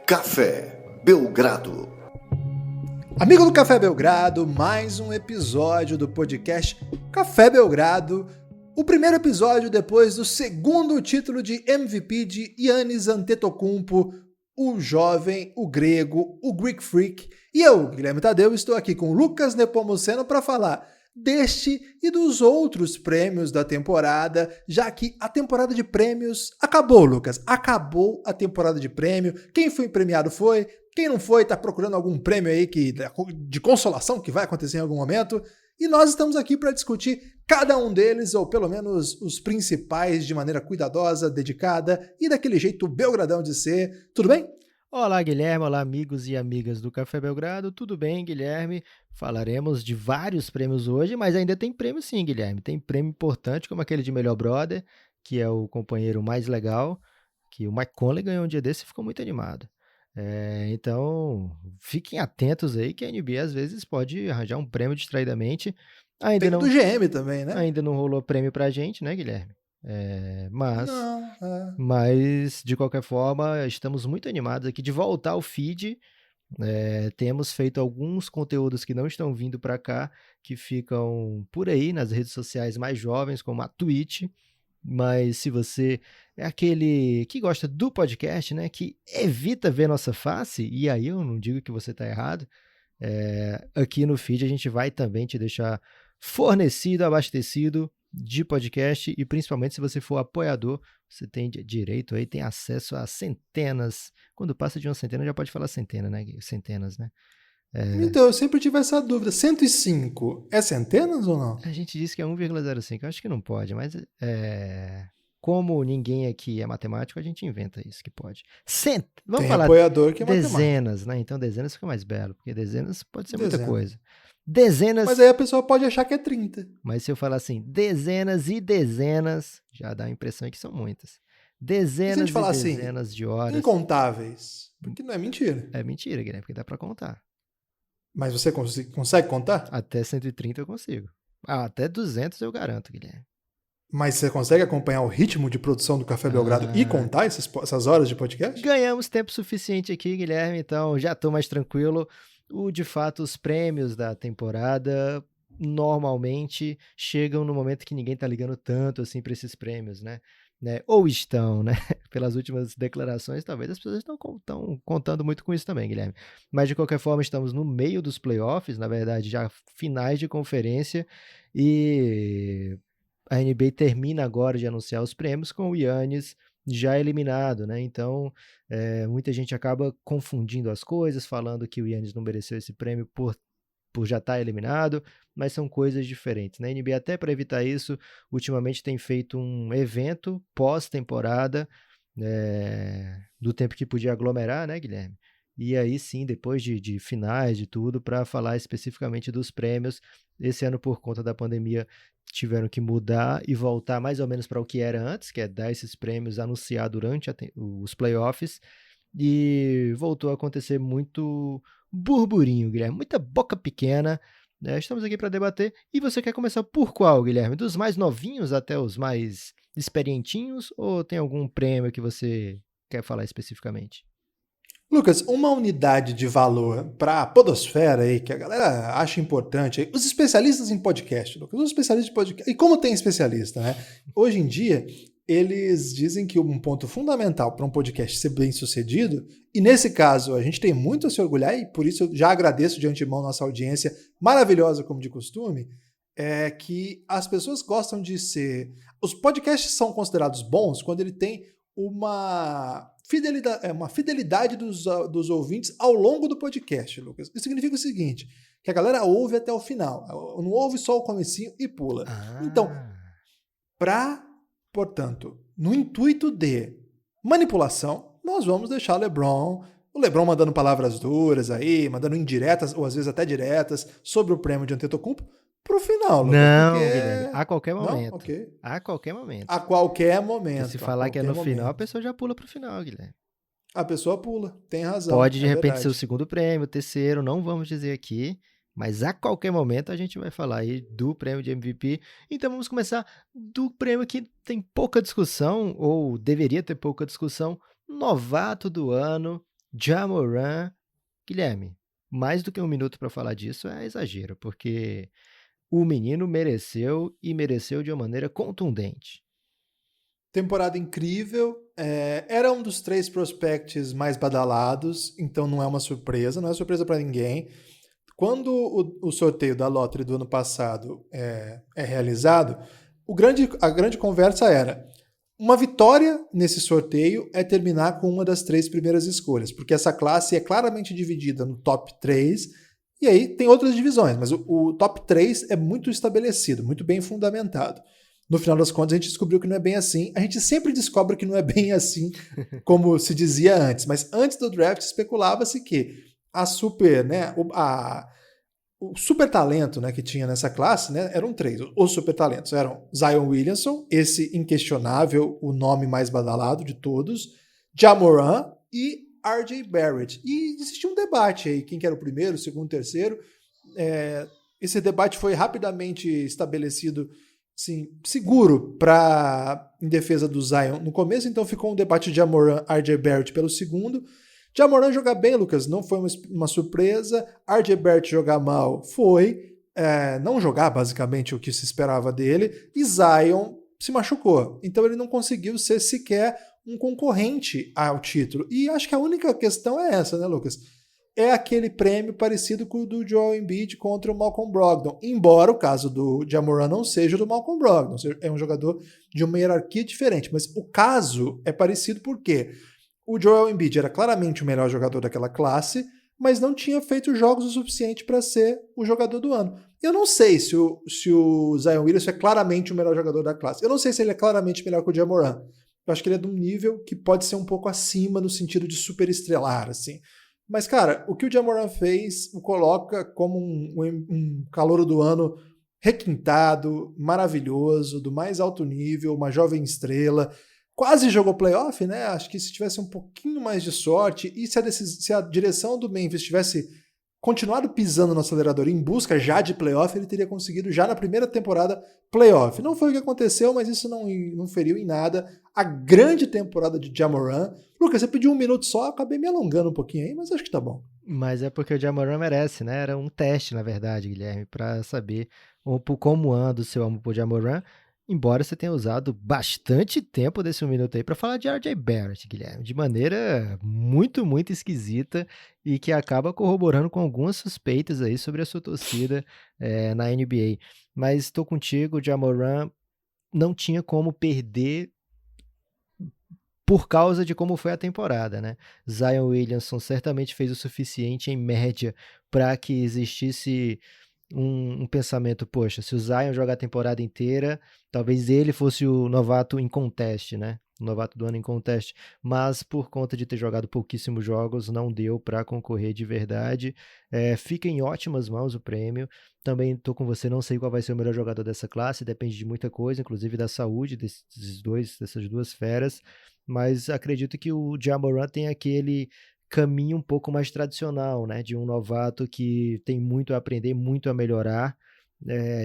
Café Belgrado. Amigo do Café Belgrado, mais um episódio do podcast Café Belgrado. O primeiro episódio depois do segundo título de MVP de Giannis Antetokounmpo, o jovem, o grego, o Greek Freak. E eu, Guilherme Tadeu, estou aqui com Lucas Nepomuceno para falar deste e dos outros prêmios da temporada, já que a temporada de prêmios acabou, Lucas. Acabou a temporada de prêmio. Quem foi premiado foi. Quem não foi, tá procurando algum prêmio aí de consolação que vai acontecer em algum momento. E nós estamos aqui para discutir cada um deles, ou pelo menos os principais, de maneira cuidadosa, dedicada e daquele jeito belgradão de ser. Tudo bem? Olá, Guilherme. Olá, amigos e amigas do Café Belgrado. Tudo bem, Guilherme? Falaremos de vários prêmios hoje, mas ainda tem prêmio sim, Guilherme. Tem prêmio importante, como aquele de Melhor Brother, que é o companheiro mais legal, que o Mike Conley ganhou um dia desse e ficou muito animado. Então, fiquem atentos aí que a NBA às vezes pode arranjar um prêmio distraidamente. Tem do GM também, né? Ainda não rolou prêmio pra gente, né, Guilherme? Não. Mas, de qualquer forma, estamos muito animados aqui de voltar ao feed. Temos feito alguns conteúdos que não estão vindo para cá, que ficam por aí nas redes sociais mais jovens, como a Twitch. Mas se você é aquele que gosta do podcast, né, que evita ver nossa face, e aí eu não digo que você está errado, aqui no feed a gente vai também te deixar fornecido, abastecido de podcast, e principalmente se você for apoiador, você tem direito aí, tem acesso a centenas. Quando passa de uma centena já pode falar centena, né? Centenas, né? Então, eu sempre tive essa dúvida. 105 é centenas ou não? A gente disse que é 1,05, eu acho que não pode, mas como ninguém aqui é matemático, a gente inventa isso que pode. Vamos Tem falar apoiador que é dezenas, matemático. né? Então dezenas fica mais belo, porque dezenas pode ser Dezena. muita coisa. Dezenas. Mas aí a pessoa pode achar que é 30. Mas se eu falar assim, dezenas e dezenas, já dá a impressão que são muitas. Dezenas e dezenas assim, de horas. Incontáveis. Porque não é mentira. É mentira, Guilherme, porque dá pra contar. Mas você consegue contar? Até 130 eu consigo. Até 200 eu garanto, Guilherme. Mas você consegue acompanhar o ritmo de produção do Café Belgrado e contar essas horas de podcast? Ganhamos tempo suficiente aqui, Guilherme, então já tô mais tranquilo. De fato, os prêmios da temporada normalmente chegam no momento que ninguém tá ligando tanto assim para esses prêmios, né? Ou estão, né? Pelas últimas declarações, talvez as pessoas estão contando muito com isso também, Guilherme. Mas, de qualquer forma, estamos no meio dos playoffs, na verdade, já finais de conferência, e a NBA termina agora de anunciar os prêmios com o Giannis já eliminado, né? Então, muita gente acaba confundindo as coisas, falando que o Giannis não mereceu esse prêmio por já estar eliminado, mas são coisas diferentes, né? A NBA, até para evitar isso, ultimamente tem feito um evento pós-temporada, do tempo que podia aglomerar, né, Guilherme? E aí sim, depois de finais, de tudo, para falar especificamente dos prêmios. Esse ano, por conta da pandemia, tiveram que mudar e voltar mais ou menos para o que era antes, que é dar esses prêmios, anunciar durante os playoffs, e voltou a acontecer muito burburinho, Guilherme, muita boca pequena. Estamos aqui para debater. E você quer começar por qual, Guilherme? Dos mais novinhos até os mais experientinhos, ou tem algum prêmio que você quer falar especificamente? Lucas, uma unidade de valor para a podosfera aí, que a galera acha importante, aí, os especialistas em podcast, Lucas, os especialistas de podcast, e como tem especialista, né? Hoje em dia, eles dizem que um ponto fundamental para um podcast ser bem sucedido, e nesse caso a gente tem muito a se orgulhar, e por isso eu já agradeço de antemão nossa audiência maravilhosa como de costume, é que as pessoas gostam de ser... Os podcasts são considerados bons quando ele tem uma fidelidade dos ouvintes ao longo do podcast, Lucas. Isso significa o seguinte, que a galera ouve até o final, não ouve só o comecinho e pula. Então, portanto, no intuito de manipulação, nós vamos deixar o LeBron mandando palavras duras aí, mandando indiretas, ou às vezes até diretas, sobre o prêmio de Antetokounmpo, pro final, Lucas. Não, Guilherme, a qualquer momento. Não? Okay. A qualquer momento. A qualquer momento. Porque se falar que é no final, a pessoa já pula pro final, Guilherme. A pessoa pula, tem razão. Pode, de repente, ser o segundo prêmio, o terceiro, não vamos dizer aqui, mas a qualquer momento a gente vai falar aí do prêmio de MVP. Então vamos começar do prêmio que tem pouca discussão, ou deveria ter pouca discussão, novato do ano, Ja Morant, Guilherme, mais do que um minuto para falar disso é exagero, porque o menino mereceu e mereceu de uma maneira contundente. Temporada incrível, era um dos 3 prospects mais badalados, então não é uma surpresa, não é surpresa para ninguém. Quando o sorteio da Lottery do ano passado é realizado, a grande conversa era: uma vitória nesse sorteio é terminar com uma das 3 primeiras escolhas, porque essa classe é claramente dividida no top 3, e aí tem outras divisões, mas o top 3 é muito estabelecido, muito bem fundamentado. No final das contas, a gente descobriu que não é bem assim. A gente sempre descobre que não é bem assim, como se dizia antes. Mas antes do draft, especulava-se que a super, né, o super talento, né, que tinha nessa classe, né, eram 3. Os super talentos eram Zion Williamson, esse inquestionável, o nome mais badalado de todos, Ja Morant e RJ Barrett. E existia um debate aí, quem que era o primeiro, o segundo, o terceiro. Esse debate foi rapidamente estabelecido, sim, seguro em defesa do Zion no começo, então ficou um debate de Ja Morant, RJ Barrett pelo segundo. Ja Morant jogar bem, Lucas, não foi uma surpresa. RJ Barrett jogar mal foi. Não jogar, basicamente, o que se esperava dele. E Zion se machucou. Então ele não conseguiu ser sequer um concorrente ao título. E acho que a única questão é essa, né, Lucas? É aquele prêmio parecido com o do Joel Embiid contra o Malcolm Brogdon. Embora o caso do Ja Morant não seja o do Malcolm Brogdon. É um jogador de uma hierarquia diferente. Mas o caso é parecido porque o Joel Embiid era claramente o melhor jogador daquela classe, mas não tinha feito jogos o suficiente para ser o jogador do ano. Eu não sei se o Zion Williamson é claramente o melhor jogador da classe. Eu não sei se ele é claramente melhor que o Ja Morant. Eu acho que ele é de um nível que pode ser um pouco acima no sentido de superestrelar, assim. Mas, cara, o que o Ja Morant fez o coloca como um calouro do ano requintado, maravilhoso, do mais alto nível, uma jovem estrela. Quase jogou playoff, né? Acho que se tivesse um pouquinho mais de sorte e se a direção do Memphis tivesse continuado pisando no acelerador em busca já de playoff, ele teria conseguido já na primeira temporada playoff. Não foi o que aconteceu, mas isso não feriu em nada a grande temporada de Ja Morant. Lucas, você pediu um minuto só, acabei me alongando um pouquinho aí, mas acho que tá bom. Mas é porque o Ja Morant merece, né? Era um teste, na verdade, Guilherme, para saber como anda o seu amor por Ja Morant. Embora você tenha usado bastante tempo desse um minuto aí para falar de RJ Barrett, Guilherme, de maneira muito, muito esquisita e que acaba corroborando com algumas suspeitas aí sobre a sua torcida na NBA. Mas estou contigo, o Ja Morant não tinha como perder por causa de como foi a temporada, né? Zion Williamson certamente fez o suficiente em média para que existisse um pensamento, poxa, se o Zion jogar a temporada inteira, talvez ele fosse o novato em contest, né? O novato do ano em contest, mas por conta de ter jogado pouquíssimos jogos, não deu para concorrer de verdade. Fica em ótimas mãos o prêmio. Também estou com você, não sei qual vai ser o melhor jogador dessa classe, depende de muita coisa, inclusive da saúde dessas duas feras, mas acredito que o Ja Morant tem aquele caminho um pouco mais tradicional, né, de um novato que tem muito a aprender, muito a melhorar,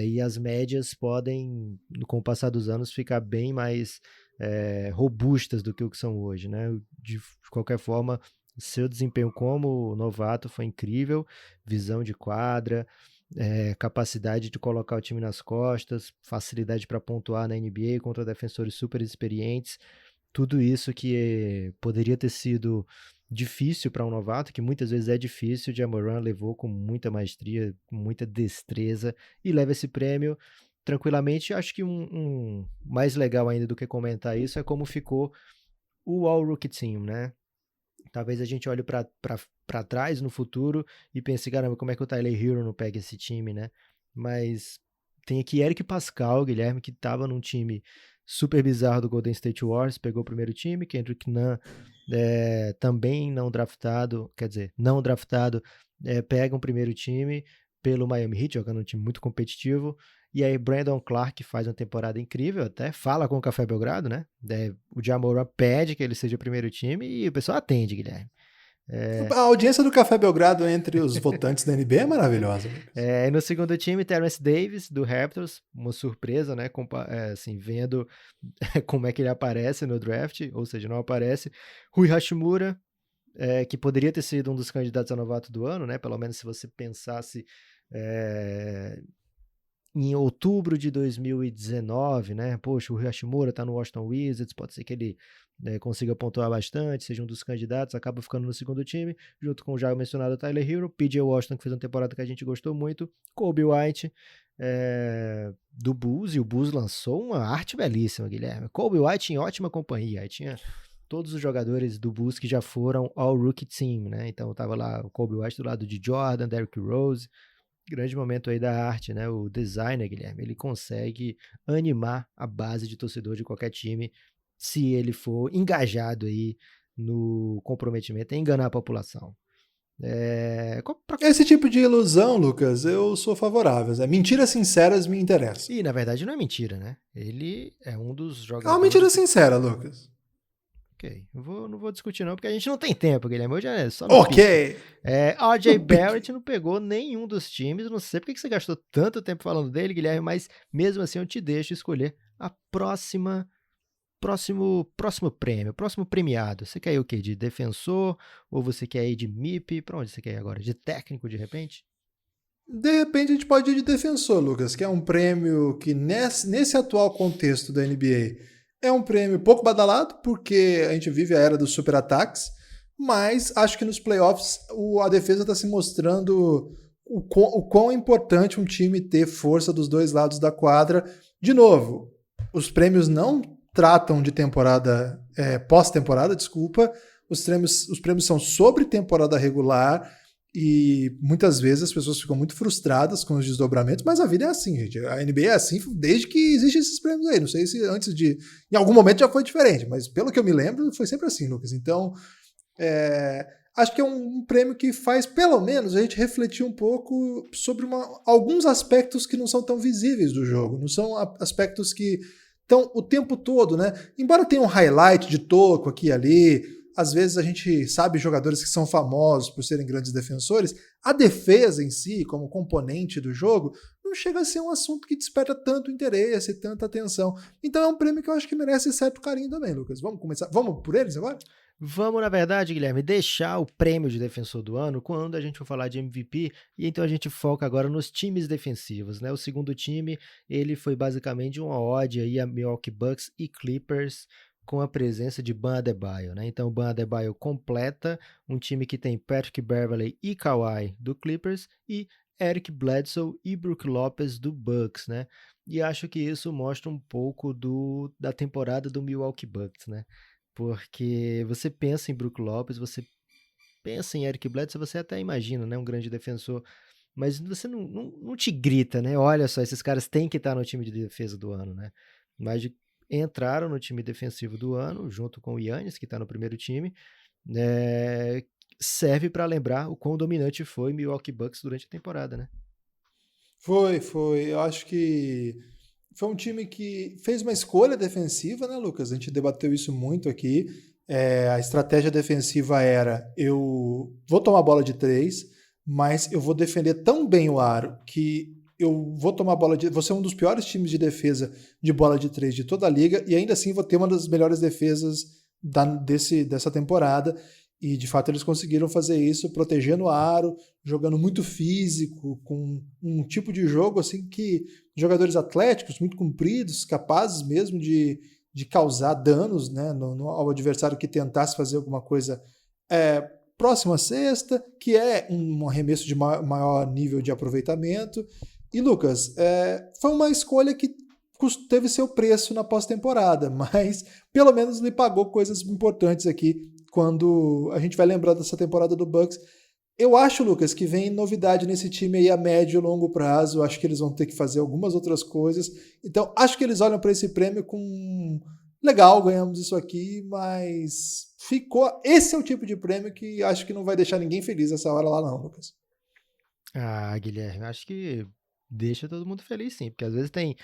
e as médias podem, com o passar dos anos, ficar bem mais robustas do que o que são hoje, né? De qualquer forma, seu desempenho como novato foi incrível, visão de quadra, capacidade de colocar o time nas costas, facilidade para pontuar na NBA contra defensores super experientes, tudo isso que poderia ter sido difícil para um novato, que muitas vezes é difícil, o Ja Morant levou com muita maestria, com muita destreza e leva esse prêmio tranquilamente. Acho que um mais legal ainda do que comentar isso é como ficou o All-Rookie Team, né? Talvez a gente olhe para trás no futuro e pense, caramba, como é que o Tyler Hero não pega esse time, né? Mas tem aqui Eric Pascal, Guilherme, que estava num time super bizarro do Golden State Warriors, pegou o primeiro time, Kendrick Nunn também não draftado, pega um primeiro time pelo Miami Heat, jogando um time muito competitivo, e aí Brandon Clark faz uma temporada incrível, até fala com o Café Belgrado, né? O Ja Morant pede que ele seja o primeiro time e o pessoal atende, Guilherme. A audiência do Café Belgrado entre os votantes da NBA é maravilhosa. E no segundo time, Terence Davis, do Raptors, uma surpresa, né? Assim, vendo como é que ele aparece no draft, ou seja, não aparece. Rui Hashimura, que poderia ter sido um dos candidatos a novato do ano, né? Pelo menos se você pensasse em outubro de 2019, né? Poxa, o Hashimura tá no Washington Wizards, pode ser que ele consiga pontuar bastante, seja um dos candidatos, acaba ficando no segundo time, junto com o já mencionado Tyler Hero, PJ Washington, que fez uma temporada que a gente gostou muito, Kobe White, do Bulls, e o Bulls lançou uma arte belíssima, Guilherme. Kobe White em ótima companhia, aí tinha todos os jogadores do Bulls que já foram ao Rookie Team, né? Então tava lá o Kobe White do lado de Jordan, Derrick Rose, grande momento aí da arte, né? O designer, Guilherme, ele consegue animar a base de torcedor de qualquer time se ele for engajado aí no comprometimento em enganar a população. Esse tipo de ilusão, Lucas, eu sou favorável. Mentiras sinceras me interessam. E, na verdade, não é mentira, né? Ele é um dos jogadores... É uma mentira sincera, Lucas. Ok, não vou discutir não, porque a gente não tem tempo, Guilherme, hoje é só ok. RJ Barrett não pegou nenhum dos times, não sei porque que você gastou tanto tempo falando dele, Guilherme, mas mesmo assim eu te deixo escolher a próximo prêmio, próximo premiado. Você quer ir o quê? De defensor? Ou você quer ir de MIP? Pra onde você quer ir agora? De técnico, de repente? De repente a gente pode ir de defensor, Lucas, que é um prêmio que nesse atual contexto da NBA é um prêmio pouco badalado, porque a gente vive a era dos super-ataques, mas acho que nos playoffs a defesa está se mostrando o quão importante um time ter força dos dois lados da quadra. De novo, os prêmios não tratam de temporada, pós-temporada, desculpa, os prêmios são sobre temporada regular, e muitas vezes as pessoas ficam muito frustradas com os desdobramentos, mas a vida é assim, gente. A NBA é assim desde que existem esses prêmios aí. Não sei se em algum momento já foi diferente, mas pelo que eu me lembro, foi sempre assim, Lucas. Então, acho que é um prêmio que faz, pelo menos, a gente refletir um pouco sobre alguns aspectos que não são tão visíveis do jogo. Não são aspectos que estão o tempo todo, né? Embora tenha um highlight de toco aqui e ali, às vezes a gente sabe jogadores que são famosos por serem grandes defensores, a defesa em si, como componente do jogo, não chega a ser um assunto que desperta tanto interesse, tanta atenção. Então é um prêmio que eu acho que merece certo carinho também, Lucas. Vamos começar? Vamos por eles agora? Vamos, na verdade, Guilherme, deixar o prêmio de defensor do ano quando a gente for falar de MVP, e então a gente foca agora nos times defensivos, né? O segundo time, ele foi basicamente uma ode aí a Milwaukee Bucks e Clippers, com a presença de Bam Adebayo, né? Então o Bam Adebayo completa um time que tem Patrick Beverley e Kawhi do Clippers e Eric Bledsoe e Brook Lopez do Bucks, né? E acho que isso mostra um pouco da temporada do Milwaukee Bucks, né? Porque você pensa em Brook Lopez, você pensa em Eric Bledsoe, você até imagina, né? Um grande defensor, mas você não te grita, né? Olha só, esses caras têm que estar no time de defesa do ano, né? Mas entraram no time defensivo do ano, junto com o Giannis, que está no primeiro time, serve para lembrar o quão dominante foi Milwaukee Bucks durante a temporada, né? Foi. Eu acho que foi um time que fez uma escolha defensiva, né, Lucas? A gente debateu isso muito aqui. A estratégia defensiva era: eu vou tomar bola de 3, mas eu vou defender tão bem o aro que eu vou tomar vou ser um dos piores times de defesa de bola de 3 de toda a liga, e ainda assim vou ter uma das melhores defesas dessa temporada. E de fato eles conseguiram fazer isso, protegendo o aro, jogando muito físico, com um tipo de jogo assim que jogadores atléticos, muito compridos, capazes mesmo de causar danos, né, ao adversário que tentasse fazer alguma coisa próximo à cesta, que é um arremesso de maior nível de aproveitamento. E, Lucas, foi uma escolha que teve seu preço na pós-temporada, mas pelo menos ele pagou coisas importantes aqui quando a gente vai lembrar dessa temporada do Bucks. Eu acho, Lucas, que vem novidade nesse time aí a médio e longo prazo. Acho que eles vão ter que fazer algumas outras coisas. Então, acho que eles olham para esse prêmio com... Legal, ganhamos isso aqui, mas ficou... Esse é o tipo de prêmio que acho que não vai deixar ninguém feliz essa hora lá não, Lucas. Ah, Guilherme, acho que deixa todo mundo feliz, sim, porque às vezes tem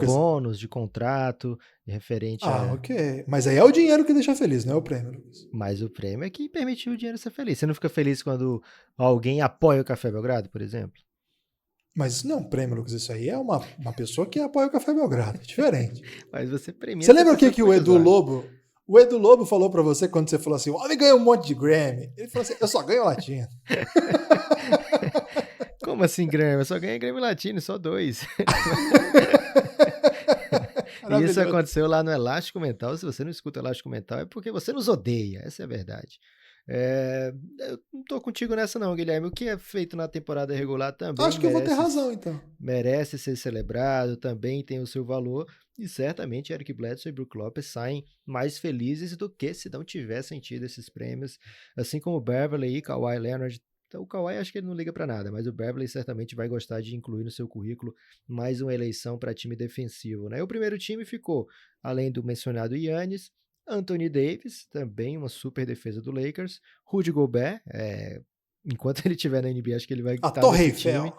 bônus de contrato referente a... ok. Mas aí é o dinheiro que deixa feliz, não é o prêmio, Lucas. Mas o prêmio é que permitiu o dinheiro ser feliz. Você não fica feliz quando alguém apoia o Café Belgrado, por exemplo? Mas não é um prêmio, Lucas. Isso aí é uma pessoa que apoia o Café Belgrado. É diferente. Mas você premia... Você lembra o que o Edu Lobo... O Edu Lobo falou pra você, quando você falou assim, o homem ganha um monte de Grammy. Ele falou assim, eu só ganho latino. Como assim Grammy? Eu só ganhei Grammy Latino, só 2. E isso aconteceu lá no Elástico Mental. Se você não escuta o Elástico Mental, é porque você nos odeia. Essa é a verdade. Eu não tô contigo nessa não, Guilherme. O que é feito na temporada regular também Acho que eu vou ter razão, então. Merece ser celebrado, também tem o seu valor. E certamente Eric Bledsoe e Brook Lopez saem mais felizes do que se não tivessem tido esses prêmios. Assim como o Beverley e Kawhi Leonard. Então, o Kawhi acho que ele não liga para nada, mas o Beverley certamente vai gostar de incluir no seu currículo mais uma eleição para time defensivo, né? O primeiro time ficou, além do mencionado Giannis, Anthony Davis, também uma super defesa do Lakers, Rudy Gobert, enquanto ele estiver na NBA, acho que ele vai estar nesse time.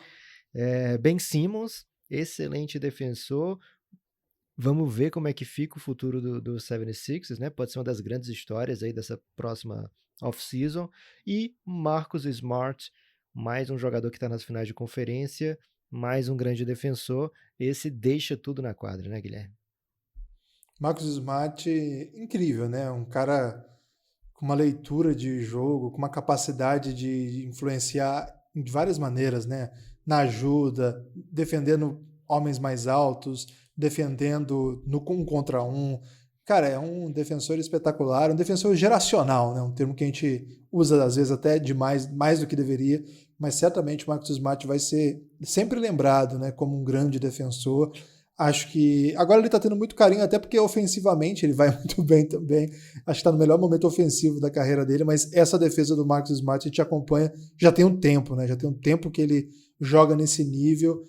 Ben Simmons, excelente defensor. Vamos ver como é que fica o futuro do 76ers, né? Pode ser uma das grandes histórias aí dessa próxima off-season. E Marcus Smart, mais um jogador que está nas finais de conferência, mais um grande defensor. Esse deixa tudo na quadra, né, Guilherme? Marcus Smart, incrível, né? Um cara com uma leitura de jogo, com uma capacidade de influenciar de várias maneiras, né? Na ajuda, defendendo homens mais altos, defendendo no 1 contra 1. Cara, é um defensor espetacular, um defensor geracional, né? Um termo que a gente usa às vezes até demais, mais do que deveria, mas certamente o Marcus Smart vai ser sempre lembrado, né, como um grande defensor. Acho que agora ele está tendo muito carinho, até porque ofensivamente ele vai muito bem também. Acho que está no melhor momento ofensivo da carreira dele, mas essa defesa do Marcus Smart a gente acompanha já tem um tempo, né? Já tem um tempo que ele joga nesse nível.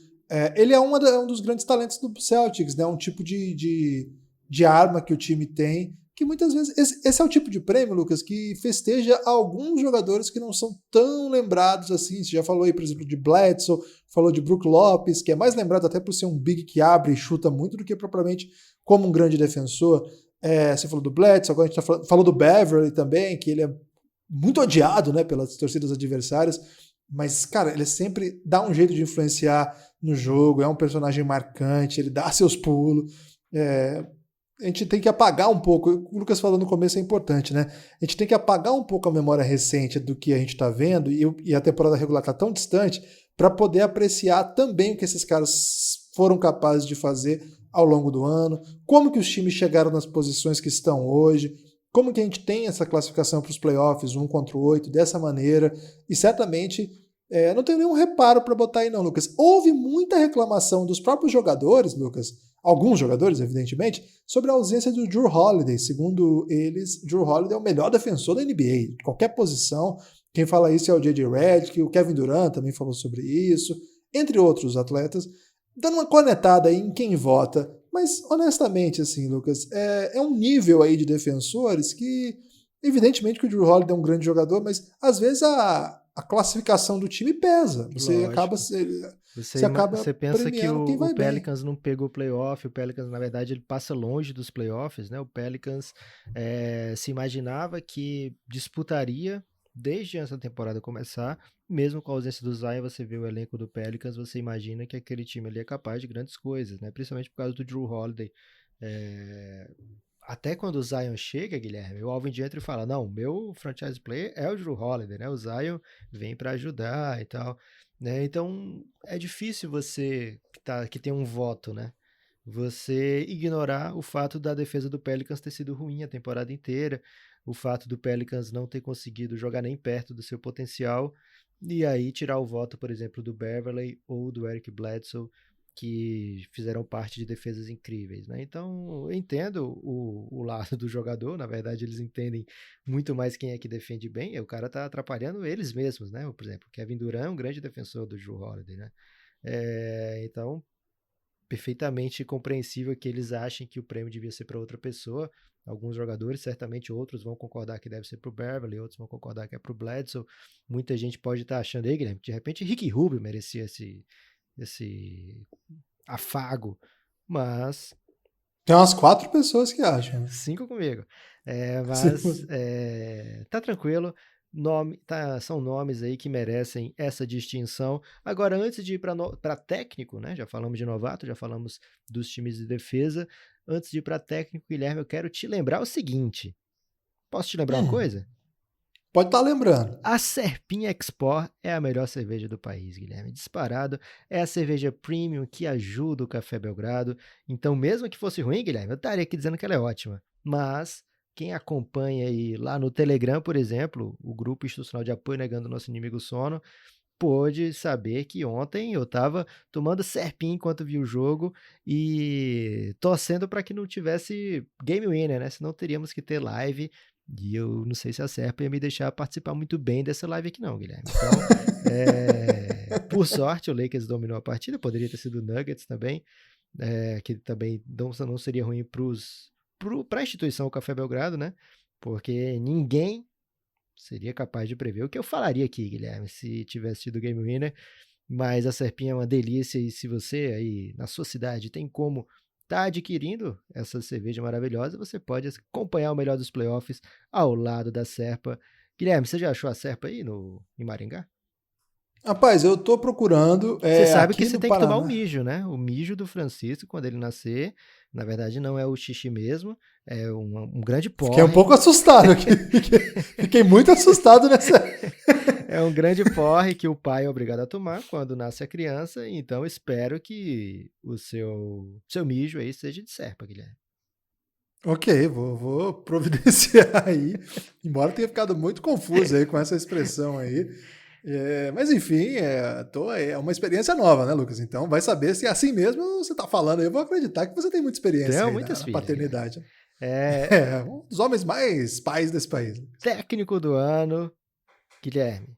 Ele é um dos grandes talentos do Celtics, né? Um tipo de arma que o time tem, que muitas vezes... Esse é o tipo de prêmio, Lucas, que festeja alguns jogadores que não são tão lembrados assim. Você já falou aí, por exemplo, de Bledsoe, falou de Brook Lopez, que é mais lembrado até por ser um big que abre e chuta muito do que propriamente como um grande defensor. Você falou do Bledsoe, agora a gente falou do Beverley também, que ele é muito odiado, né, pelas torcidas adversárias, mas, cara, ele sempre dá um jeito de influenciar no jogo, é um personagem marcante, ele dá seus pulos. A gente tem que apagar um pouco, o Lucas falou no começo, é importante, né? A gente tem que apagar um pouco a memória recente do que a gente está vendo, e a temporada regular está tão distante, para poder apreciar também o que esses caras foram capazes de fazer ao longo do ano, como que os times chegaram nas posições que estão hoje, como que a gente tem essa classificação para os playoffs, 1 contra 8, dessa maneira, e certamente não tenho nenhum reparo para botar aí não, Lucas. Houve muita reclamação dos próprios jogadores, Lucas, alguns jogadores, evidentemente, sobre a ausência do Jrue Holiday. Segundo eles, Jrue Holiday é o melhor defensor da NBA, de qualquer posição. Quem fala isso é o J.J. Redick, o Kevin Durant também falou sobre isso, entre outros atletas, dando uma cornetada aí em quem vota. Mas, honestamente, assim, Lucas, é um nível aí de defensores que, evidentemente que o Jrue Holiday é um grande jogador, mas às vezes a classificação do time pesa. Você acaba... Você pensa que o Pelicans não pegou o playoff, o Pelicans, na verdade, ele passa longe dos playoffs, né? O Pelicans se imaginava que disputaria desde essa temporada começar, mesmo com a ausência do Zion, você vê o elenco do Pelicans, você imagina que aquele time ali é capaz de grandes coisas, né? Principalmente por causa do Jrue Holiday. Até quando o Zion chega, Guilherme, o Alvin Gentry fala, não, meu franchise player é o Jrue Holiday, né? O Zion vem para ajudar e tal, né? Então, é difícil você, que tem um voto, né? Você ignorar o fato da defesa do Pelicans ter sido ruim a temporada inteira, o fato do Pelicans não ter conseguido jogar nem perto do seu potencial, e aí tirar o voto, por exemplo, do Beverley ou do Eric Bledsoe, que fizeram parte de defesas incríveis, né? Então, eu entendo o lado do jogador, na verdade eles entendem muito mais quem é que defende bem, e o cara tá atrapalhando eles mesmos, né? Por exemplo, Kevin Durant é um grande defensor do Jrue Holiday, né? Então, perfeitamente compreensível que eles achem que o prêmio devia ser para outra pessoa. Alguns jogadores, certamente outros vão concordar que deve ser para o Beverley, outros vão concordar que é para o Bledsoe. Muita gente pode estar achando aí, Guilherme, de repente Ricky Rubio merecia esse afago, mas... Tem umas 4 pessoas que acham. 5 comigo. Tá tranquilo. São nomes aí que merecem essa distinção. Agora, antes de ir para técnico, né? Já falamos de novato, já falamos dos times de defesa. Antes de ir para técnico, Guilherme, eu quero te lembrar o seguinte. Posso te lembrar uma coisa? Pode estar lembrando. A Serpinha Export é a melhor cerveja do país, Guilherme. Disparado. É a cerveja premium que ajuda o Café Belgrado. Então, mesmo que fosse ruim, Guilherme, eu estaria aqui dizendo que ela é ótima. Mas quem acompanha aí lá no Telegram, por exemplo, o grupo institucional de apoio negando o nosso inimigo sono, pôde saber que ontem eu estava tomando serpinha enquanto vi o jogo e torcendo para que não tivesse game winner, né? Senão teríamos que ter live e eu não sei se a Serpa ia me deixar participar muito bem dessa live aqui não, Guilherme. Então, por sorte, o Lakers dominou a partida, poderia ter sido o Nuggets também, que também não seria ruim para a instituição Café Belgrado, né? Porque ninguém seria capaz de prever o que eu falaria aqui, Guilherme, se tivesse tido Game Winner, mas a Serpinha é uma delícia e se você aí na sua cidade tem como tá adquirindo essa cerveja maravilhosa, você pode acompanhar o melhor dos playoffs ao lado da Serpa. Guilherme, você já achou a Serpa aí em Maringá? Rapaz, eu tô procurando. Você sabe que aqui você no tem que tomar o Paraná. mijo, né? O mijo do Francisco, quando ele nascer, na verdade não é o xixi mesmo, é um grande porre. Fiquei um pouco assustado aqui. Fiquei muito assustado nessa. É um grande porre que o pai é obrigado a tomar quando nasce a criança, então espero que o seu mijo aí seja de Serpa, Guilherme. Ok, vou providenciar aí, embora tenha ficado muito confuso aí com essa expressão aí. Mas enfim, é uma experiência nova, né, Lucas? Então vai saber se é assim mesmo você tá falando aí. Eu vou acreditar que você tem muita experiência aí Muitas na filhas, paternidade. É Um dos homens mais pais desse país. técnico do ano, Guilherme.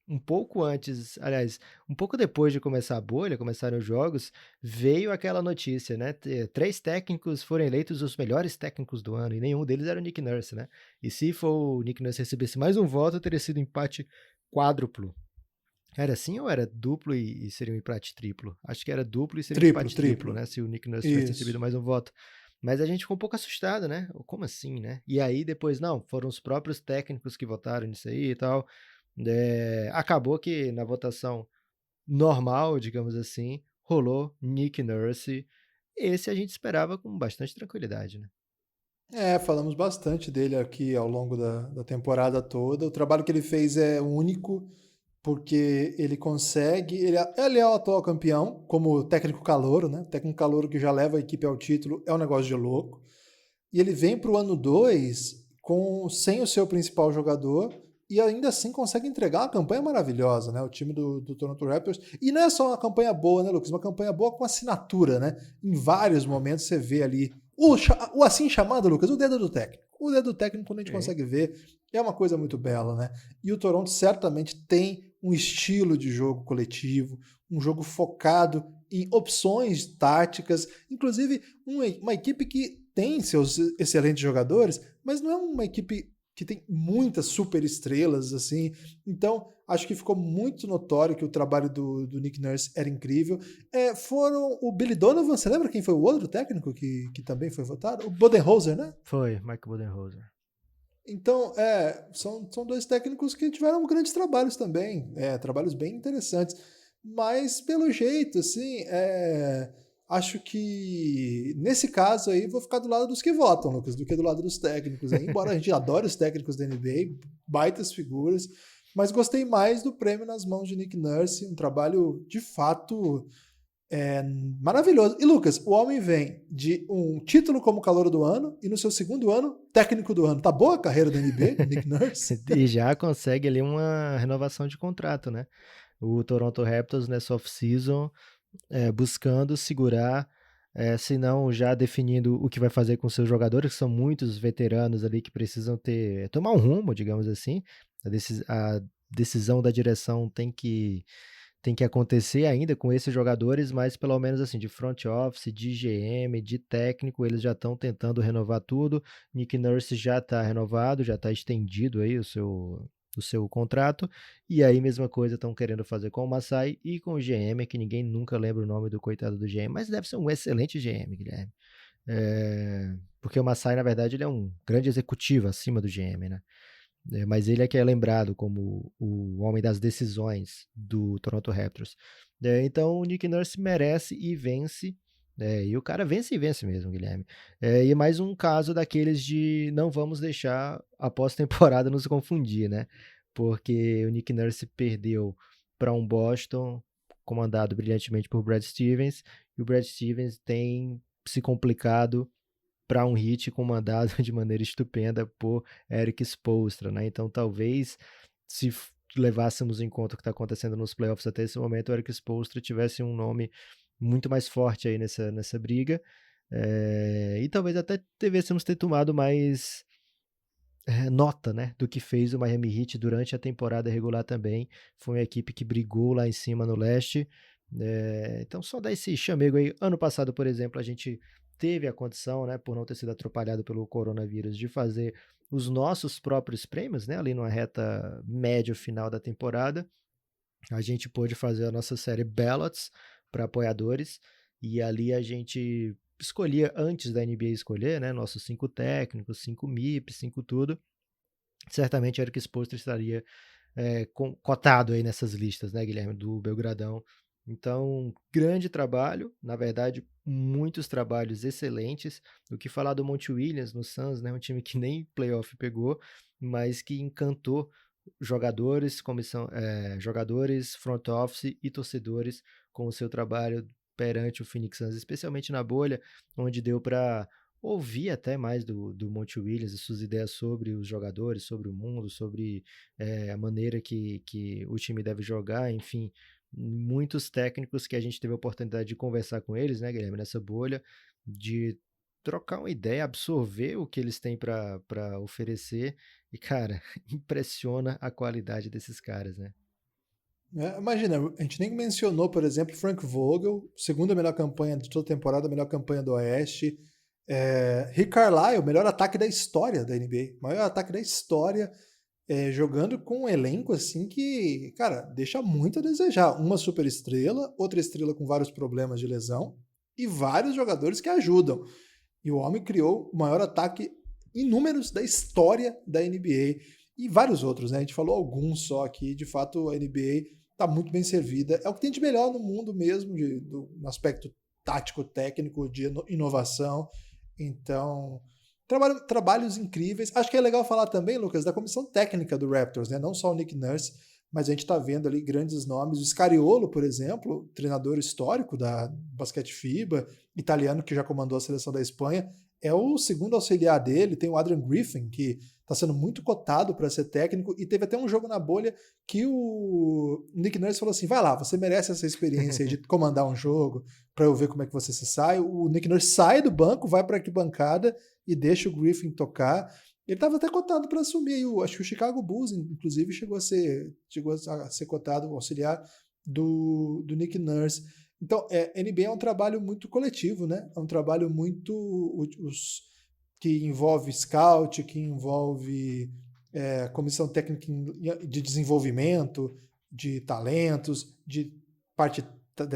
Um pouco antes, aliás, um pouco depois de começar a bolha, começaram os jogos, veio aquela notícia, né? 3 técnicos foram eleitos os melhores técnicos do ano, e nenhum deles era o Nick Nurse, né? E se for o Nick Nurse recebesse mais um voto, teria sido empate quádruplo. Era assim ou era duplo e seria um empate triplo? Acho que era duplo e seria um empate triplo, né? Se o Nick Nurse tivesse recebido mais um voto. Mas a gente ficou um pouco assustado, né? Como assim, né? E aí depois, não, foram os próprios técnicos que votaram nisso aí e tal. Acabou que na votação normal, digamos assim, rolou Nick Nurse. Esse a gente esperava com bastante tranquilidade, né? Falamos bastante dele aqui ao longo da temporada toda. O trabalho que ele fez é único, porque ele consegue. Ele é o atual campeão, como técnico calouro, né? Técnico calouro que já leva a equipe ao título é um negócio de louco. E ele vem para o ano 2 sem o seu principal jogador e ainda assim consegue entregar uma campanha maravilhosa, né? O time do Toronto Raptors. E não é só uma campanha boa, né, Lucas? Uma campanha boa com assinatura, né? Em vários momentos você vê ali o assim chamado, Lucas, o dedo do técnico. O dedo do técnico, quando a gente consegue ver, é uma coisa muito bela, né? E o Toronto certamente tem um estilo de jogo coletivo, um jogo focado em opções táticas, inclusive uma equipe que tem seus excelentes jogadores, mas não é uma equipe que tem muitas super estrelas, assim. Então, acho que ficou muito notório que o trabalho do Nick Nurse era incrível. Foram o Billy Donovan, você lembra quem foi o outro técnico que também foi votado? O Budenholzer, né? Foi, Mike Budenholzer. Então, são 2 técnicos que tiveram grandes trabalhos também, trabalhos bem interessantes. Mas, pelo jeito, assim, acho que nesse caso aí vou ficar do lado dos que votam, Lucas, do que do lado dos técnicos. Embora a gente adore os técnicos da NBA, baitas figuras, mas gostei mais do prêmio nas mãos de Nick Nurse, um trabalho de fato maravilhoso. E Lucas, o homem vem de um título como calouro do ano e no seu segundo ano, técnico do ano. Tá boa a carreira da NBA, Nick Nurse? E já consegue ali uma renovação de contrato, né? O Toronto Raptors nessa off-season buscando segurar, se não já definindo o que vai fazer com seus jogadores, que são muitos veteranos ali que precisam tomar um rumo, digamos assim. A decisão da direção tem que acontecer ainda com esses jogadores, mas pelo menos assim, de front office, de GM, de técnico, eles já estão tentando renovar tudo. Nick Nurse já está renovado, já está estendido aí o seu contrato, e aí mesma coisa estão querendo fazer com o Masai e com o GM, que ninguém nunca lembra o nome do coitado do GM, mas deve ser um excelente GM, Guilherme. Porque o Masai, na verdade, ele é um grande executivo acima do GM, né? mas ele é que é lembrado como o homem das decisões do Toronto Raptors. Então o Nick Nurse merece e vence, e o cara vence e vence mesmo, Guilherme. E mais um caso daqueles de não vamos deixar a pós-temporada nos confundir, né? Porque o Nick Nurse perdeu para um Boston comandado brilhantemente por Brad Stevens, e o Brad Stevens tem se complicado para um Heat comandado de maneira estupenda por Erik Spoelstra, né? Então talvez se levássemos em conta o que está acontecendo nos playoffs até esse momento, o Erik Spoelstra tivesse um nome muito mais forte aí nessa briga, e talvez até devêssemos ter tomado mais nota, né, do que fez o Miami Heat durante a temporada regular também. Foi uma equipe que brigou lá em cima no leste. Então só dar esse chamego aí. Ano passado, por exemplo, a gente teve a condição, né, por não ter sido atrapalhado pelo coronavírus, de fazer os nossos próprios prêmios, né, ali numa reta médio final da temporada. A gente pôde fazer a nossa série Ballots para apoiadores, e ali a gente escolhia, antes da NBA escolher, né, nossos 5 técnicos, 5 MIPs, 5 tudo. Certamente Erik Spoelstra estaria cotado aí nessas listas, né, Guilherme, do Belgradão. Então, grande trabalho, na verdade, muitos trabalhos excelentes. O que falar do Monty Williams no Suns, né, um time que nem playoff pegou, mas que encantou jogadores, jogadores, front office e torcedores com o seu trabalho perante o Phoenix Suns, especialmente na bolha, onde deu para ouvir até mais do Monty Williams e suas ideias sobre os jogadores, sobre o mundo, sobre a maneira que o time deve jogar, enfim, muitos técnicos que a gente teve a oportunidade de conversar com eles, né, Guilherme, nessa bolha, de trocar uma ideia, absorver o que eles têm para oferecer, e, cara, impressiona a qualidade desses caras, né? Imagina, a gente nem mencionou, por exemplo, Frank Vogel, segunda melhor campanha de toda a temporada, melhor campanha do Oeste. Rick Carlisle, melhor ataque da história da NBA, maior ataque da história, jogando com um elenco assim que, cara, deixa muito a desejar. Uma super estrela, outra estrela com vários problemas de lesão e vários jogadores que ajudam. E o homem criou o maior ataque em números da história da NBA e vários outros, né? A gente falou alguns só aqui. De fato, a NBA está muito bem servida. É o que tem de melhor no mundo mesmo, no aspecto tático, técnico, de inovação. Então, trabalhos incríveis. Acho que é legal falar também, Lucas, da comissão técnica do Raptors, né? Não só o Nick Nurse, mas a gente está vendo ali grandes nomes. O Scariolo, por exemplo, treinador histórico da basquete FIBA, italiano que já comandou a seleção da Espanha, é o segundo auxiliar dele. Tem o Adrian Griffin, que está sendo muito cotado para ser técnico, e teve até um jogo na bolha que o Nick Nurse falou assim: vai lá, você merece essa experiência de comandar um jogo para eu ver como é que você se sai. O Nick Nurse sai do banco, vai para a arquibancada e deixa o Griffin tocar. Ele estava até cotado para assumir. Acho que o Chicago Bulls, inclusive, chegou a ser cotado, auxiliar do Nick Nurse. Então, NBA é um trabalho muito coletivo, né? É um trabalho muito que envolve scout, que envolve comissão técnica de desenvolvimento, de talentos, de parte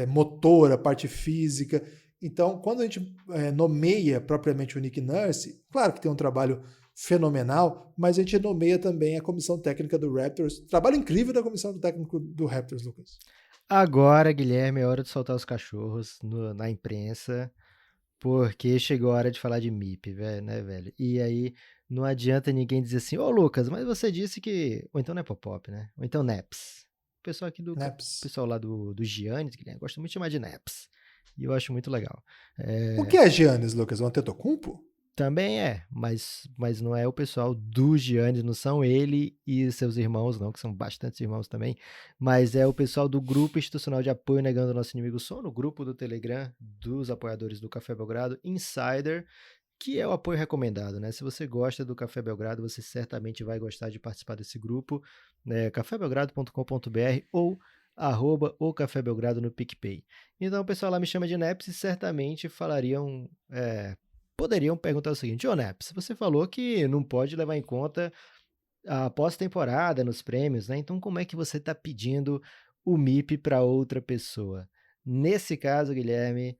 motora, parte física. Então, quando a gente nomeia propriamente o Nick Nurse, claro que tem um trabalho fenomenal, mas a gente nomeia também a comissão técnica do Raptors. Trabalho incrível da comissão técnica do Raptors, Lucas. Agora, Guilherme, é hora de soltar os cachorros na imprensa, porque chegou a hora de falar de MIP, velho, né, velho? E aí não adianta ninguém dizer assim: ô Lucas, mas você disse que. Ou então não é Pop-Up, né? Ou então Naps. O pessoal aqui pessoal lá do Giannis, Guilherme, gosta muito de chamar de Naps. E eu acho muito legal. O que é Giannis, Lucas? Um Antetokounmpo? Também mas não é o pessoal do Giannis, não são ele e seus irmãos, não, que são bastantes irmãos também, mas é o pessoal do Grupo Institucional de Apoio Negando Nosso Inimigo Sono, grupo do Telegram dos apoiadores do Café Belgrado, Insider, que é o apoio recomendado, né? Se você gosta do Café Belgrado, você certamente vai gostar de participar desse grupo, né? cafébelgrado.com.br ou @o Café Belgrado no PicPay. Então o pessoal lá me chama de Neps e certamente poderiam perguntar o seguinte: ô Neps, você falou que não pode levar em conta a pós-temporada nos prêmios, né? Então como é que você está pedindo o MIP para outra pessoa? Nesse caso, Guilherme,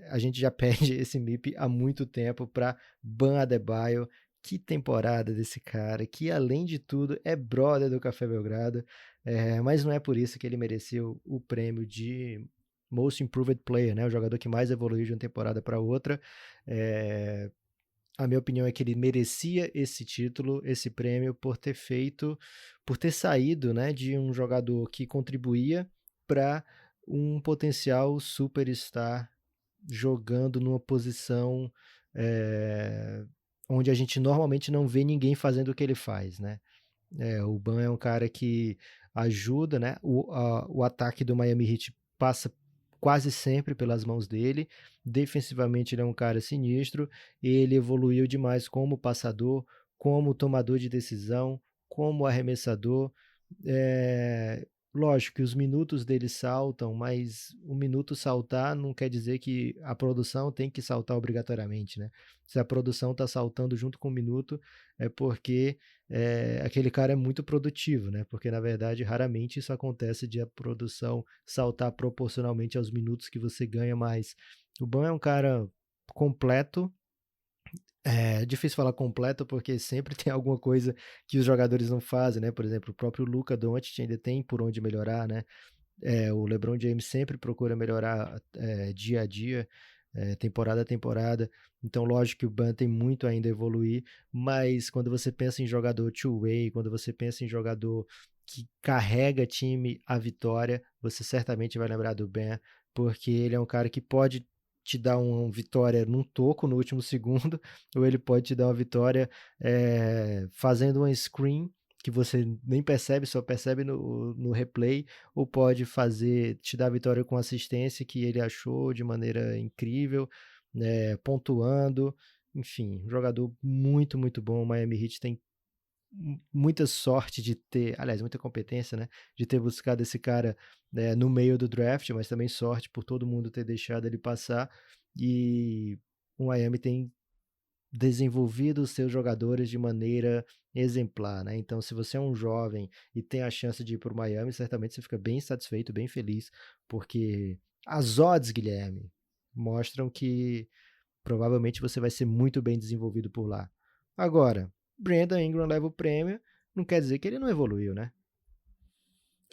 a gente já pede esse MIP há muito tempo para Bam Adebayo, Que temporada desse cara, que além de tudo é brother do Café Belgrado, mas não é por isso que ele mereceu o prêmio de Most Improved Player, né? O jogador que mais evoluiu de uma temporada para outra. A minha opinião é que ele merecia esse título, esse prêmio, por ter saído, né, de um jogador que contribuía para um potencial superstar jogando numa posição onde a gente normalmente não vê ninguém fazendo o que ele faz, né? O Ban é um cara que ajuda, né? O ataque do Miami Heat passa quase sempre pelas mãos dele. Defensivamente ele é um cara sinistro. Ele evoluiu demais como passador, como tomador de decisão, como arremessador. Lógico que os minutos dele saltam, mas o minuto saltar não quer dizer que a produção tem que saltar obrigatoriamente, né? Se a produção está saltando junto com o minuto, é porque aquele cara é muito produtivo, né? Porque, na verdade, raramente isso acontece de a produção saltar proporcionalmente aos minutos que você ganha mais. O Ban é um cara completo. É difícil falar completo porque sempre tem alguma coisa que os jogadores não fazem, né? Por exemplo, o próprio Luka Doncic ainda tem por onde melhorar, né? O LeBron James sempre procura melhorar dia a dia, temporada a temporada. Então, lógico que o Ban tem muito ainda a evoluir, mas quando você pensa em jogador two-way, quando você pensa em jogador que carrega time à vitória, você certamente vai lembrar do Ben, porque ele é um cara que pode te dar uma vitória num toco no último segundo, ou ele pode te dar uma vitória fazendo uma screen que você nem percebe, só percebe no replay, ou pode te dar a vitória com assistência que ele achou de maneira incrível, pontuando. Enfim, um jogador muito, muito bom. O Miami Heat tem muita sorte de ter, aliás, muita competência, né, de ter buscado esse cara no meio do draft, mas também sorte por todo mundo ter deixado ele passar, e o Miami tem desenvolvido os seus jogadores de maneira exemplar, né? Então, se você é um jovem e tem a chance de ir para o Miami, certamente você fica bem satisfeito, bem feliz, porque as odds, Guilherme, mostram que provavelmente você vai ser muito bem desenvolvido por lá. Agora, Brandon Ingram leva o prêmio, não quer dizer que ele não evoluiu, né?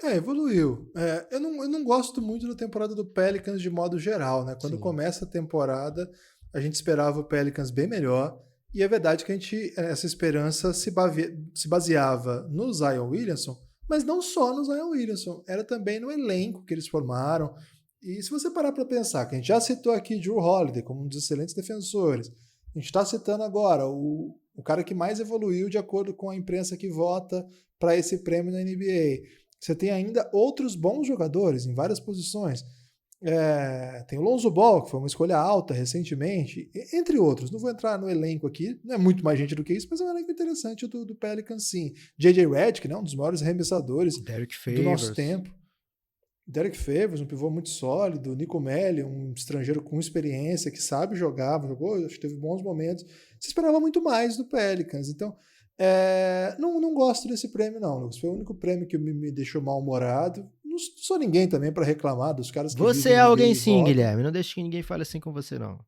Evoluiu. Eu não gosto muito da temporada do Pelicans de modo geral, né? Quando Sim. começa a temporada, a gente esperava o Pelicans bem melhor, e é verdade que essa esperança se baseava no Zion Williamson, mas não só no Zion Williamson, era também no elenco que eles formaram. E se você parar para pensar, que a gente já citou aqui Jrue Holiday como um dos excelentes defensores, a gente está citando agora o cara que mais evoluiu de acordo com a imprensa que vota para esse prêmio na NBA. Você tem ainda outros bons jogadores em várias posições. Tem o Lonzo Ball, que foi uma escolha alta recentemente, entre outros. Não vou entrar no elenco aqui, não é muito mais gente do que isso, mas é um elenco interessante do Pelicans, sim. J.J. Redick, né, um dos maiores arremessadores do nosso tempo. Derek Favors, um pivô muito sólido. Nico Melli, um estrangeiro com experiência, que sabe jogar, jogou, acho que teve bons momentos. Se esperava muito mais do Pelicans. Então, não gosto desse prêmio, não, Lucas. Foi o único prêmio que me deixou mal-humorado. Não sou ninguém também para reclamar dos caras que você é alguém sim, Guilherme. Não deixe que ninguém fale assim com você, não.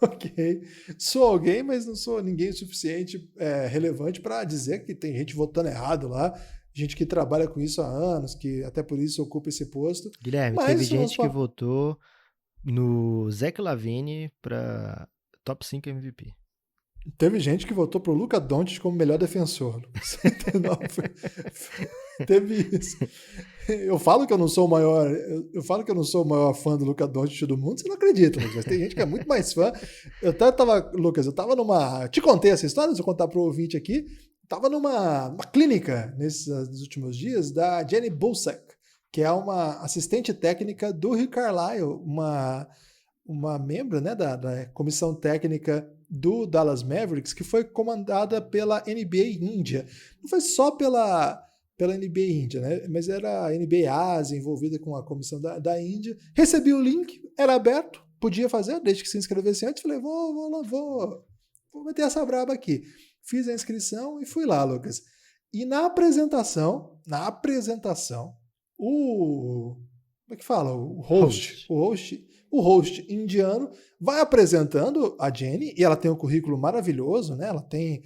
Ok. Sou alguém, mas não sou ninguém o suficiente relevante para dizer que tem gente votando errado lá. Gente que trabalha com isso há anos, que até por isso ocupa esse posto. Guilherme, mas teve gente que votou no Zach LaVine para top 5 MVP. Teve gente que votou pro Luka Doncic como melhor defensor. Teve isso. Eu falo que eu não sou o maior fã do Luka Doncic do mundo, você não acredita, mas tem gente que é muito mais fã. Lucas, eu tava numa... Te contei essa história, se eu contar pro ouvinte aqui. Tava numa clínica nos últimos dias da Jenny Bulsack, que é uma assistente técnica do Rick Carlisle, uma membro, né, da comissão técnica do Dallas Mavericks, que foi comandada pela NBA Índia. Não foi só pela NBA Índia, né, mas era a NBA Ásia envolvida com a comissão da Índia. Recebi o link, era aberto, podia fazer, desde que se inscrevesse antes. Falei, vou meter essa braba aqui. Fiz a inscrição e fui lá, Lucas. E na apresentação, como é que fala? O host indiano vai apresentando a Jenny, e ela tem um currículo maravilhoso, né? Ela tem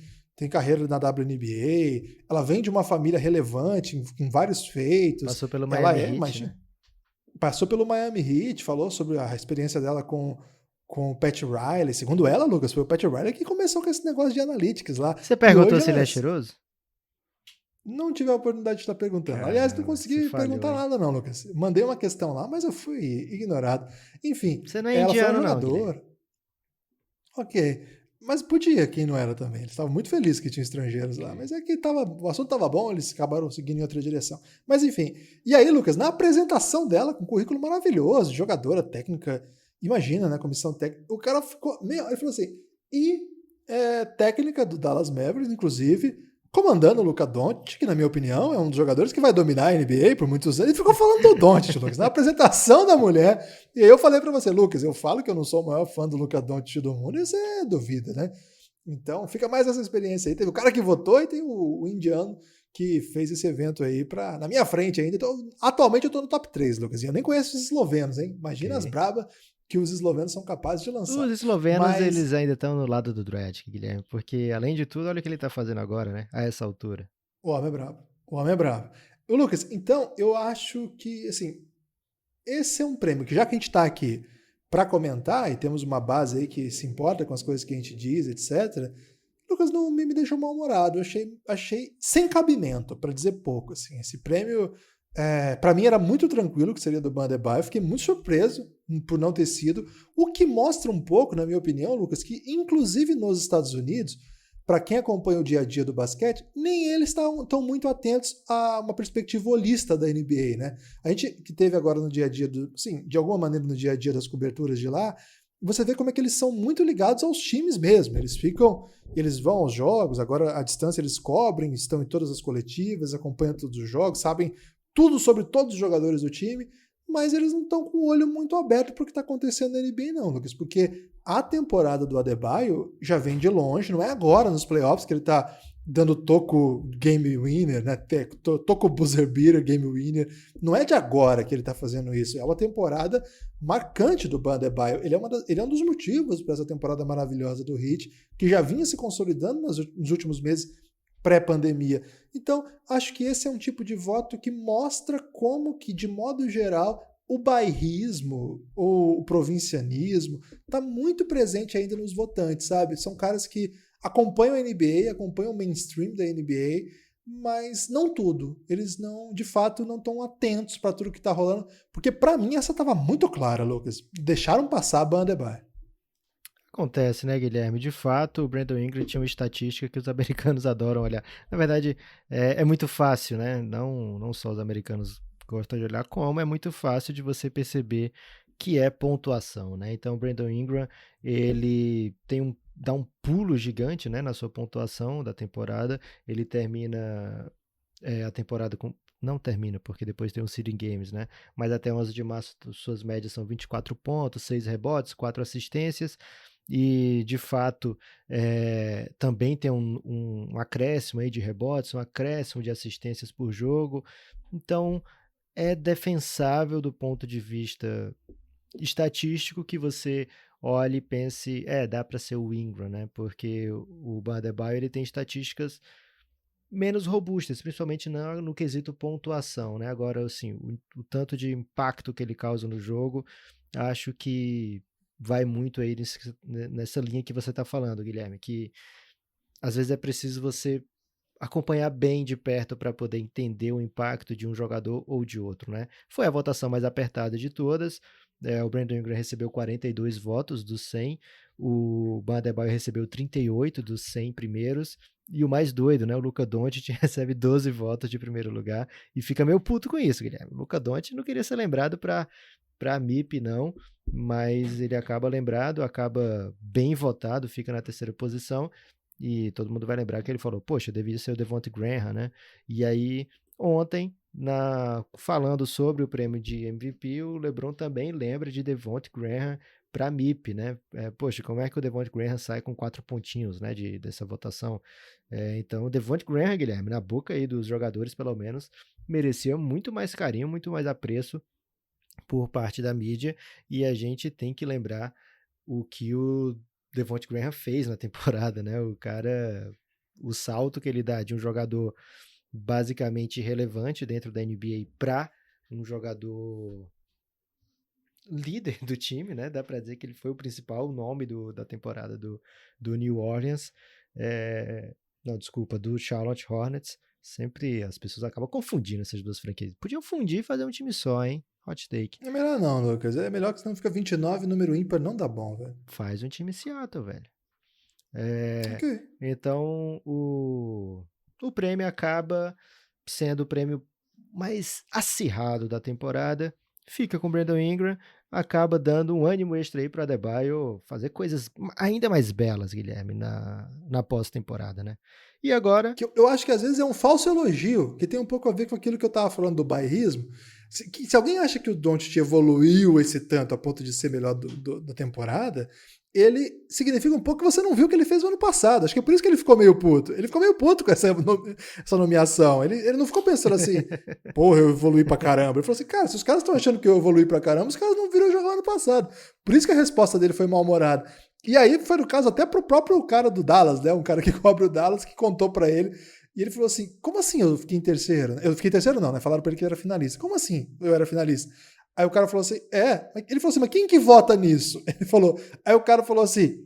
carreira na WNBA, ela vem de uma família relevante, com vários feitos. Passou pelo ela Miami Heat, né? Passou pelo Miami Heat, falou sobre a experiência dela com o Pat Riley. Segundo ela, Lucas, foi o Pat Riley que começou com esse negócio de analytics lá. Você perguntou se ele é cheiroso? Não tive a oportunidade de estar perguntando. Aliás, não consegui perguntar nada não, Lucas. Mandei uma questão lá, mas eu fui ignorado. Enfim, você não é ela indiano, foi uma jogadora. Não, ok. Mas podia, quem não era também. Eles estavam muito felizes que tinha estrangeiros lá. Mas é que o assunto estava bom, eles acabaram seguindo em outra direção. Mas enfim. E aí, Lucas, na apresentação dela, com um currículo maravilhoso, jogadora, técnica, imagina, né? Comissão técnica. O cara ficou. Ele falou assim. Técnica do Dallas Mavericks, inclusive, comandando o Luka Doncic, que na minha opinião é um dos jogadores que vai dominar a NBA por muitos anos. Ele ficou falando do Doncic, Lucas, na apresentação da mulher. E aí eu falei pra você, Lucas, eu falo que eu não sou o maior fã do Luka Doncic do mundo, e você duvida, né? Então fica mais essa experiência aí. Teve o cara que votou e tem o indiano que fez esse evento aí na minha frente ainda. Então, atualmente eu tô no top 3, Lucas, e eu nem conheço os eslovenos, hein? Imagina as brabas que os eslovenos são capazes de lançar. Os eslovenos, eles ainda estão no lado do Dragic, Guilherme, porque além de tudo, olha o que ele tá fazendo agora, né? A essa altura. O homem é brabo. Ô, Lucas, então eu acho que, assim, esse é um prêmio que já que a gente tá aqui para comentar e temos uma base aí que se importa com as coisas que a gente diz, etc., Lucas não me deixou mal-humorado. Eu achei sem cabimento, para dizer pouco, assim. Esse prêmio, para mim, era muito tranquilo que seria do Bam Adebayo. Fiquei muito surpreso por não ter sido, o que mostra um pouco, na minha opinião, Lucas, que inclusive nos Estados Unidos, para quem acompanha o dia a dia do basquete, nem eles estão muito atentos a uma perspectiva holista da NBA, né? A gente que teve agora no dia a dia, de alguma maneira no dia a dia das coberturas de lá, você vê como é que eles são muito ligados aos times mesmo. Eles vão aos jogos, agora à distância eles cobrem, estão em todas as coletivas, acompanham todos os jogos, sabem tudo sobre todos os jogadores do time, mas eles não estão com o olho muito aberto para o que está acontecendo na NBA não, Lucas, porque a temporada do Adebayo já vem de longe, não é agora nos playoffs que ele está dando toco game winner, né? Toco buzzer beater, game winner. Não é de agora que ele está fazendo isso, é uma temporada marcante do Bam Adebayo. Ele é um dos motivos para essa temporada maravilhosa do Heat, que já vinha se consolidando nos últimos meses pré-pandemia. Então, acho que esse é um tipo de voto que mostra como que, de modo geral, o bairrismo ou o provincianismo está muito presente ainda nos votantes, sabe? São caras que acompanham a NBA, acompanham o mainstream da NBA, mas não tudo. Eles não, de fato, não estão atentos para tudo que está rolando, porque para mim essa estava muito clara, Lucas. Deixaram passar a Bam Adebayo. Acontece, né, Guilherme? De fato, o Brandon Ingram tinha uma estatística que os americanos adoram olhar. Na verdade, é muito fácil, né? Não só os americanos gostam de olhar, como é muito fácil de você perceber que é pontuação, né? Então, o Brandon Ingram, ele dá um pulo gigante, né, na sua pontuação da temporada. Ele termina a temporada com... Não termina, porque depois tem os seeding games, né? Mas até 11 de março, suas médias são 24 pontos, 6 rebotes, 4 assistências. E, de fato, também tem um acréscimo aí de rebotes, um acréscimo de assistências por jogo. Então, é defensável do ponto de vista estatístico que você olhe e pense, dá para ser o Ingram, né? Porque o Bam Adebayo, ele tem estatísticas menos robustas, principalmente no quesito pontuação, né? Agora, assim, o tanto de impacto que ele causa no jogo, acho que vai muito aí nessa linha que você está falando, Guilherme, que às vezes é preciso você acompanhar bem de perto para poder entender o impacto de um jogador ou de outro, né? Foi a votação mais apertada de todas. O Brandon Ingram recebeu 42 votos dos 100, o Bam Adebayo recebeu 38 dos 100 primeiros, e o mais doido, né? O Luka Doncic recebe 12 votos de primeiro lugar e fica meio puto com isso, Guilherme. O Luka Doncic não queria ser lembrado para MIP, não, mas ele acaba lembrado, acaba bem votado, fica na terceira posição, e todo mundo vai lembrar que ele falou, poxa, devia ser o Devonte Graham, né? E aí, ontem, falando sobre o prêmio de MVP, o LeBron também lembra de Devonte Graham para MIP, né? Poxa, como é que o Devonte Graham sai com 4 pontinhos, né, dessa votação? Então, o Devonte Graham, Guilherme, na boca aí dos jogadores, pelo menos, merecia muito mais carinho, muito mais apreço, por parte da mídia, e a gente tem que lembrar o que o Devonte Graham fez na temporada, né? O salto que ele dá de um jogador basicamente irrelevante dentro da NBA para um jogador líder do time, né? Dá para dizer que ele foi o principal nome da temporada do New Orleans. Não, desculpa, do Charlotte Hornets. Sempre as pessoas acabam confundindo essas duas franquias. Podiam fundir e fazer um time só, hein? Hot take. É melhor não, Lucas. É melhor que senão fica 29, número ímpar, não dá bom, velho. Faz um time Seattle, velho. Ok. Então, o prêmio acaba sendo o prêmio mais acirrado da temporada. Fica com o Brandon Ingram, acaba dando um ânimo extra aí para Adebayo fazer coisas ainda mais belas, Guilherme, na pós-temporada, né? E agora... Eu acho que às vezes é um falso elogio, que tem um pouco a ver com aquilo que eu tava falando do bairrismo. Se alguém acha que o Doncic evoluiu esse tanto a ponto de ser melhor da temporada, ele significa um pouco que você não viu o que ele fez no ano passado. Acho que é por isso que ele ficou meio puto. Ele ficou meio puto com essa nomeação. Ele não ficou pensando assim, porra, eu evoluí pra caramba. Ele falou assim, cara, se os caras estão achando que eu evoluí pra caramba, os caras não viram jogar ano passado. Por isso que a resposta dele foi mal-humorada. E aí foi no caso até pro próprio cara do Dallas, né? Um cara que cobre o Dallas, que contou pra ele. E ele falou assim, como assim eu fiquei em terceiro? Eu fiquei em terceiro não, né? Falaram pra ele que ele era finalista. Como assim eu era finalista? Aí o cara falou assim, ele falou assim, mas quem que vota nisso? Ele falou, aí o cara falou assim,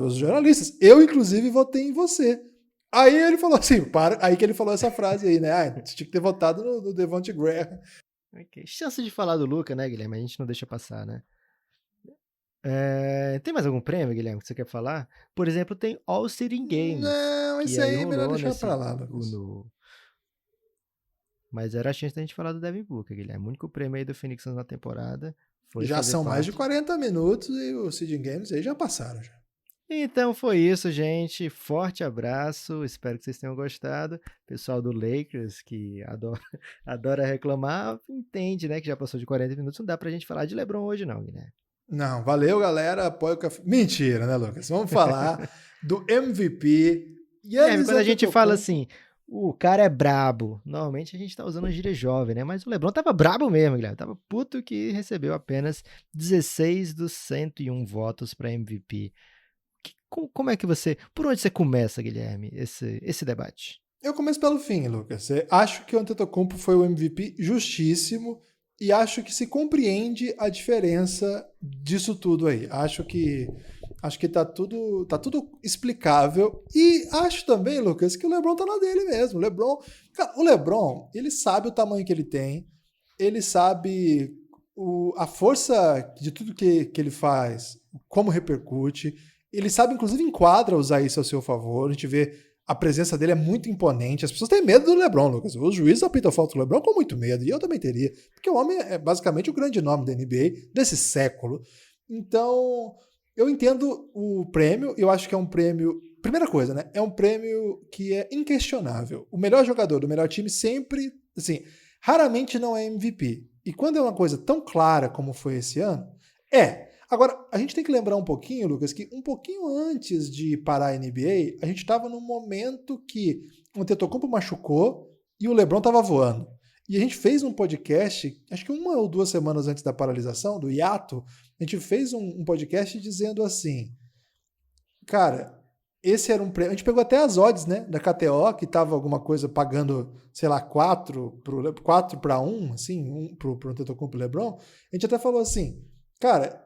os jornalistas, eu inclusive votei em você. Aí ele falou assim, aí que ele falou essa frase aí, né? Você tinha que ter votado no Devonte Graham. Okay. Chance de falar do Luka, né, Guilherme? A gente não deixa passar, né? Tem mais algum prêmio, Guilherme, que você quer falar? Por exemplo, tem All-City Games. Não, isso aí é melhor deixar pra lá, Lucas. Mas era a chance da gente falar do Devin Booker, Guilherme. O único prêmio aí do Phoenix Suns na temporada foi já são mais de 40 minutos e os Seeding Games aí já passaram. Já. Então foi isso, gente. Forte abraço. Espero que vocês tenham gostado. Pessoal do Lakers, que adora reclamar, entende, né? Que já passou de 40 minutos. Não dá pra gente falar de LeBron hoje, não, Guilherme. Não, valeu, galera. Apoia o café. Mentira, né, Lucas? Vamos falar do MVP. Guilherme, quando a gente fala assim, o cara é brabo, normalmente a gente tá usando a gíria jovem, né? Mas o LeBron tava brabo mesmo, Guilherme. Tava puto que recebeu apenas 16 dos 101 votos para MVP. Como é que você... Por onde você começa, Guilherme, esse debate? Eu começo pelo fim, Lucas. Acho que o Antetokounmpo foi o MVP justíssimo e acho que se compreende a diferença disso tudo aí. Acho que tá tudo explicável. E acho também, Lucas, que o LeBron tá na dele mesmo. O LeBron, ele sabe o tamanho que ele tem, ele sabe a força de tudo que ele faz, como repercute. Ele sabe, inclusive, enquadra usar isso a seu favor. A gente vê a presença dele é muito imponente. As pessoas têm medo do LeBron, Lucas. Os juízes apitam falta do LeBron com muito medo. E eu também teria. Porque o homem é basicamente o grande nome da NBA desse século. Então, eu entendo o prêmio. Eu acho que é um prêmio... Primeira coisa, né? É um prêmio que é inquestionável. O melhor jogador do melhor time sempre... Assim, raramente não é MVP. E quando é uma coisa tão clara como foi esse ano, Agora, a gente tem que lembrar um pouquinho, Lucas, que um pouquinho antes de parar a NBA, a gente estava num momento que o Antetokounmpo machucou e o LeBron estava voando. E a gente fez um podcast, acho que 1 ou 2 semanas antes da paralisação, do hiato, a gente fez um podcast dizendo assim, cara, esse era um prêmio... A gente pegou até as odds, né, da KTO, que estava alguma coisa pagando, sei lá, 4 para 1, assim, pro Antetokounmpo e LeBron. A gente até falou assim, cara...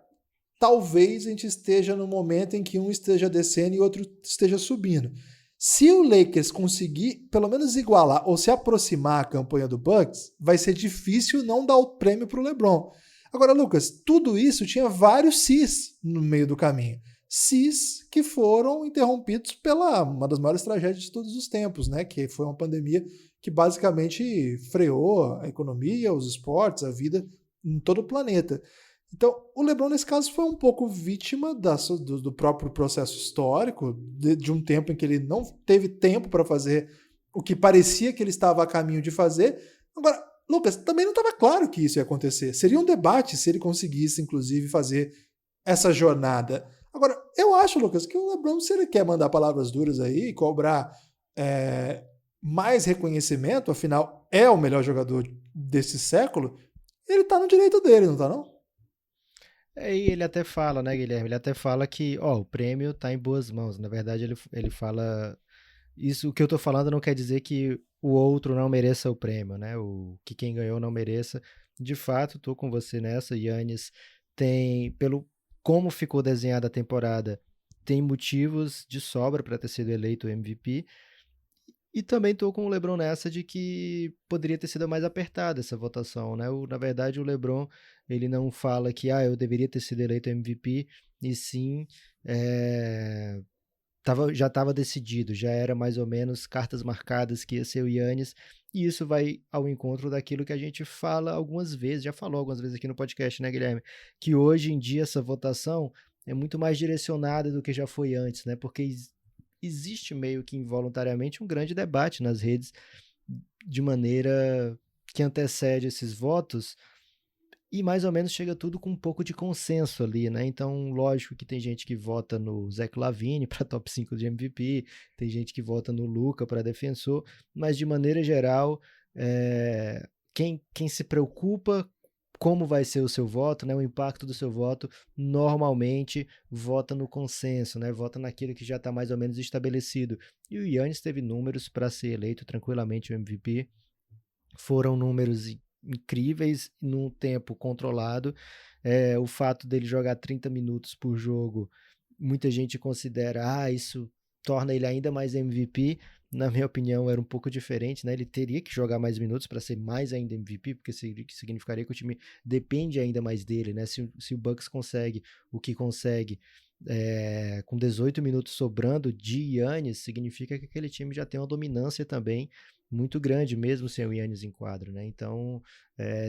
Talvez a gente esteja no momento em que um esteja descendo e outro esteja subindo. Se o Lakers conseguir pelo menos igualar ou se aproximar a campanha do Bucks, vai ser difícil não dar o prêmio para o LeBron. Agora, Lucas, tudo isso tinha vários sis no meio do caminho. Sis que foram interrompidos pela uma das maiores tragédias de todos os tempos, né? Que foi uma pandemia que basicamente freou a economia, os esportes, a vida em todo o planeta. Então, o LeBron, nesse caso, foi um pouco vítima do próprio processo histórico, de um tempo em que ele não teve tempo para fazer o que parecia que ele estava a caminho de fazer. Agora, Lucas, também não estava claro que isso ia acontecer. Seria um debate se ele conseguisse, inclusive, fazer essa jornada. Agora, eu acho, Lucas, que o LeBron, se ele quer mandar palavras duras aí e cobrar mais reconhecimento, afinal, é o melhor jogador desse século, Ele tá no direito dele, não tá não? E ele até fala, né, Guilherme? Ele até fala que, ó, o prêmio tá em boas mãos. Na verdade, ele fala. Isso, o que eu tô falando não quer dizer que o outro não mereça o prêmio, né? Que quem ganhou não mereça. De fato, tô com você nessa. Giannis tem, pelo como ficou desenhada a temporada, tem motivos de sobra para ter sido eleito MVP. E também tô com o LeBron nessa de que poderia ter sido mais apertada essa votação, né? Na verdade, o LeBron, ele não fala que eu deveria ter sido eleito MVP, e sim, já estava decidido, já era mais ou menos cartas marcadas que ia ser o Giannis, e isso vai ao encontro daquilo que a gente fala algumas vezes, já falou algumas vezes aqui no podcast, né, Guilherme? Que hoje em dia essa votação é muito mais direcionada do que já foi antes, né? Porque existe meio que involuntariamente um grande debate nas redes de maneira que antecede esses votos e mais ou menos chega tudo com um pouco de consenso ali, né? Então, lógico que tem gente que vota no Zach LaVine para top 5 de MVP, tem gente que vota no Luka para defensor, mas de maneira geral, quem se preocupa como vai ser o seu voto, né, o impacto do seu voto, normalmente vota no consenso, né, vota naquilo que já está mais ou menos estabelecido. E o Giannis teve números para ser eleito tranquilamente o MVP, foram números incríveis num tempo controlado. O fato dele jogar 30 minutos por jogo, muita gente considera, isso torna ele ainda mais MVP. Na minha opinião, era um pouco diferente, né? Ele teria que jogar mais minutos para ser mais ainda MVP, porque significaria que o time depende ainda mais dele, né? Se o Bucks consegue o que consegue com 18 minutos sobrando de Giannis, significa que aquele time já tem uma dominância também muito grande, mesmo sem o Giannis em quadro, né? Então,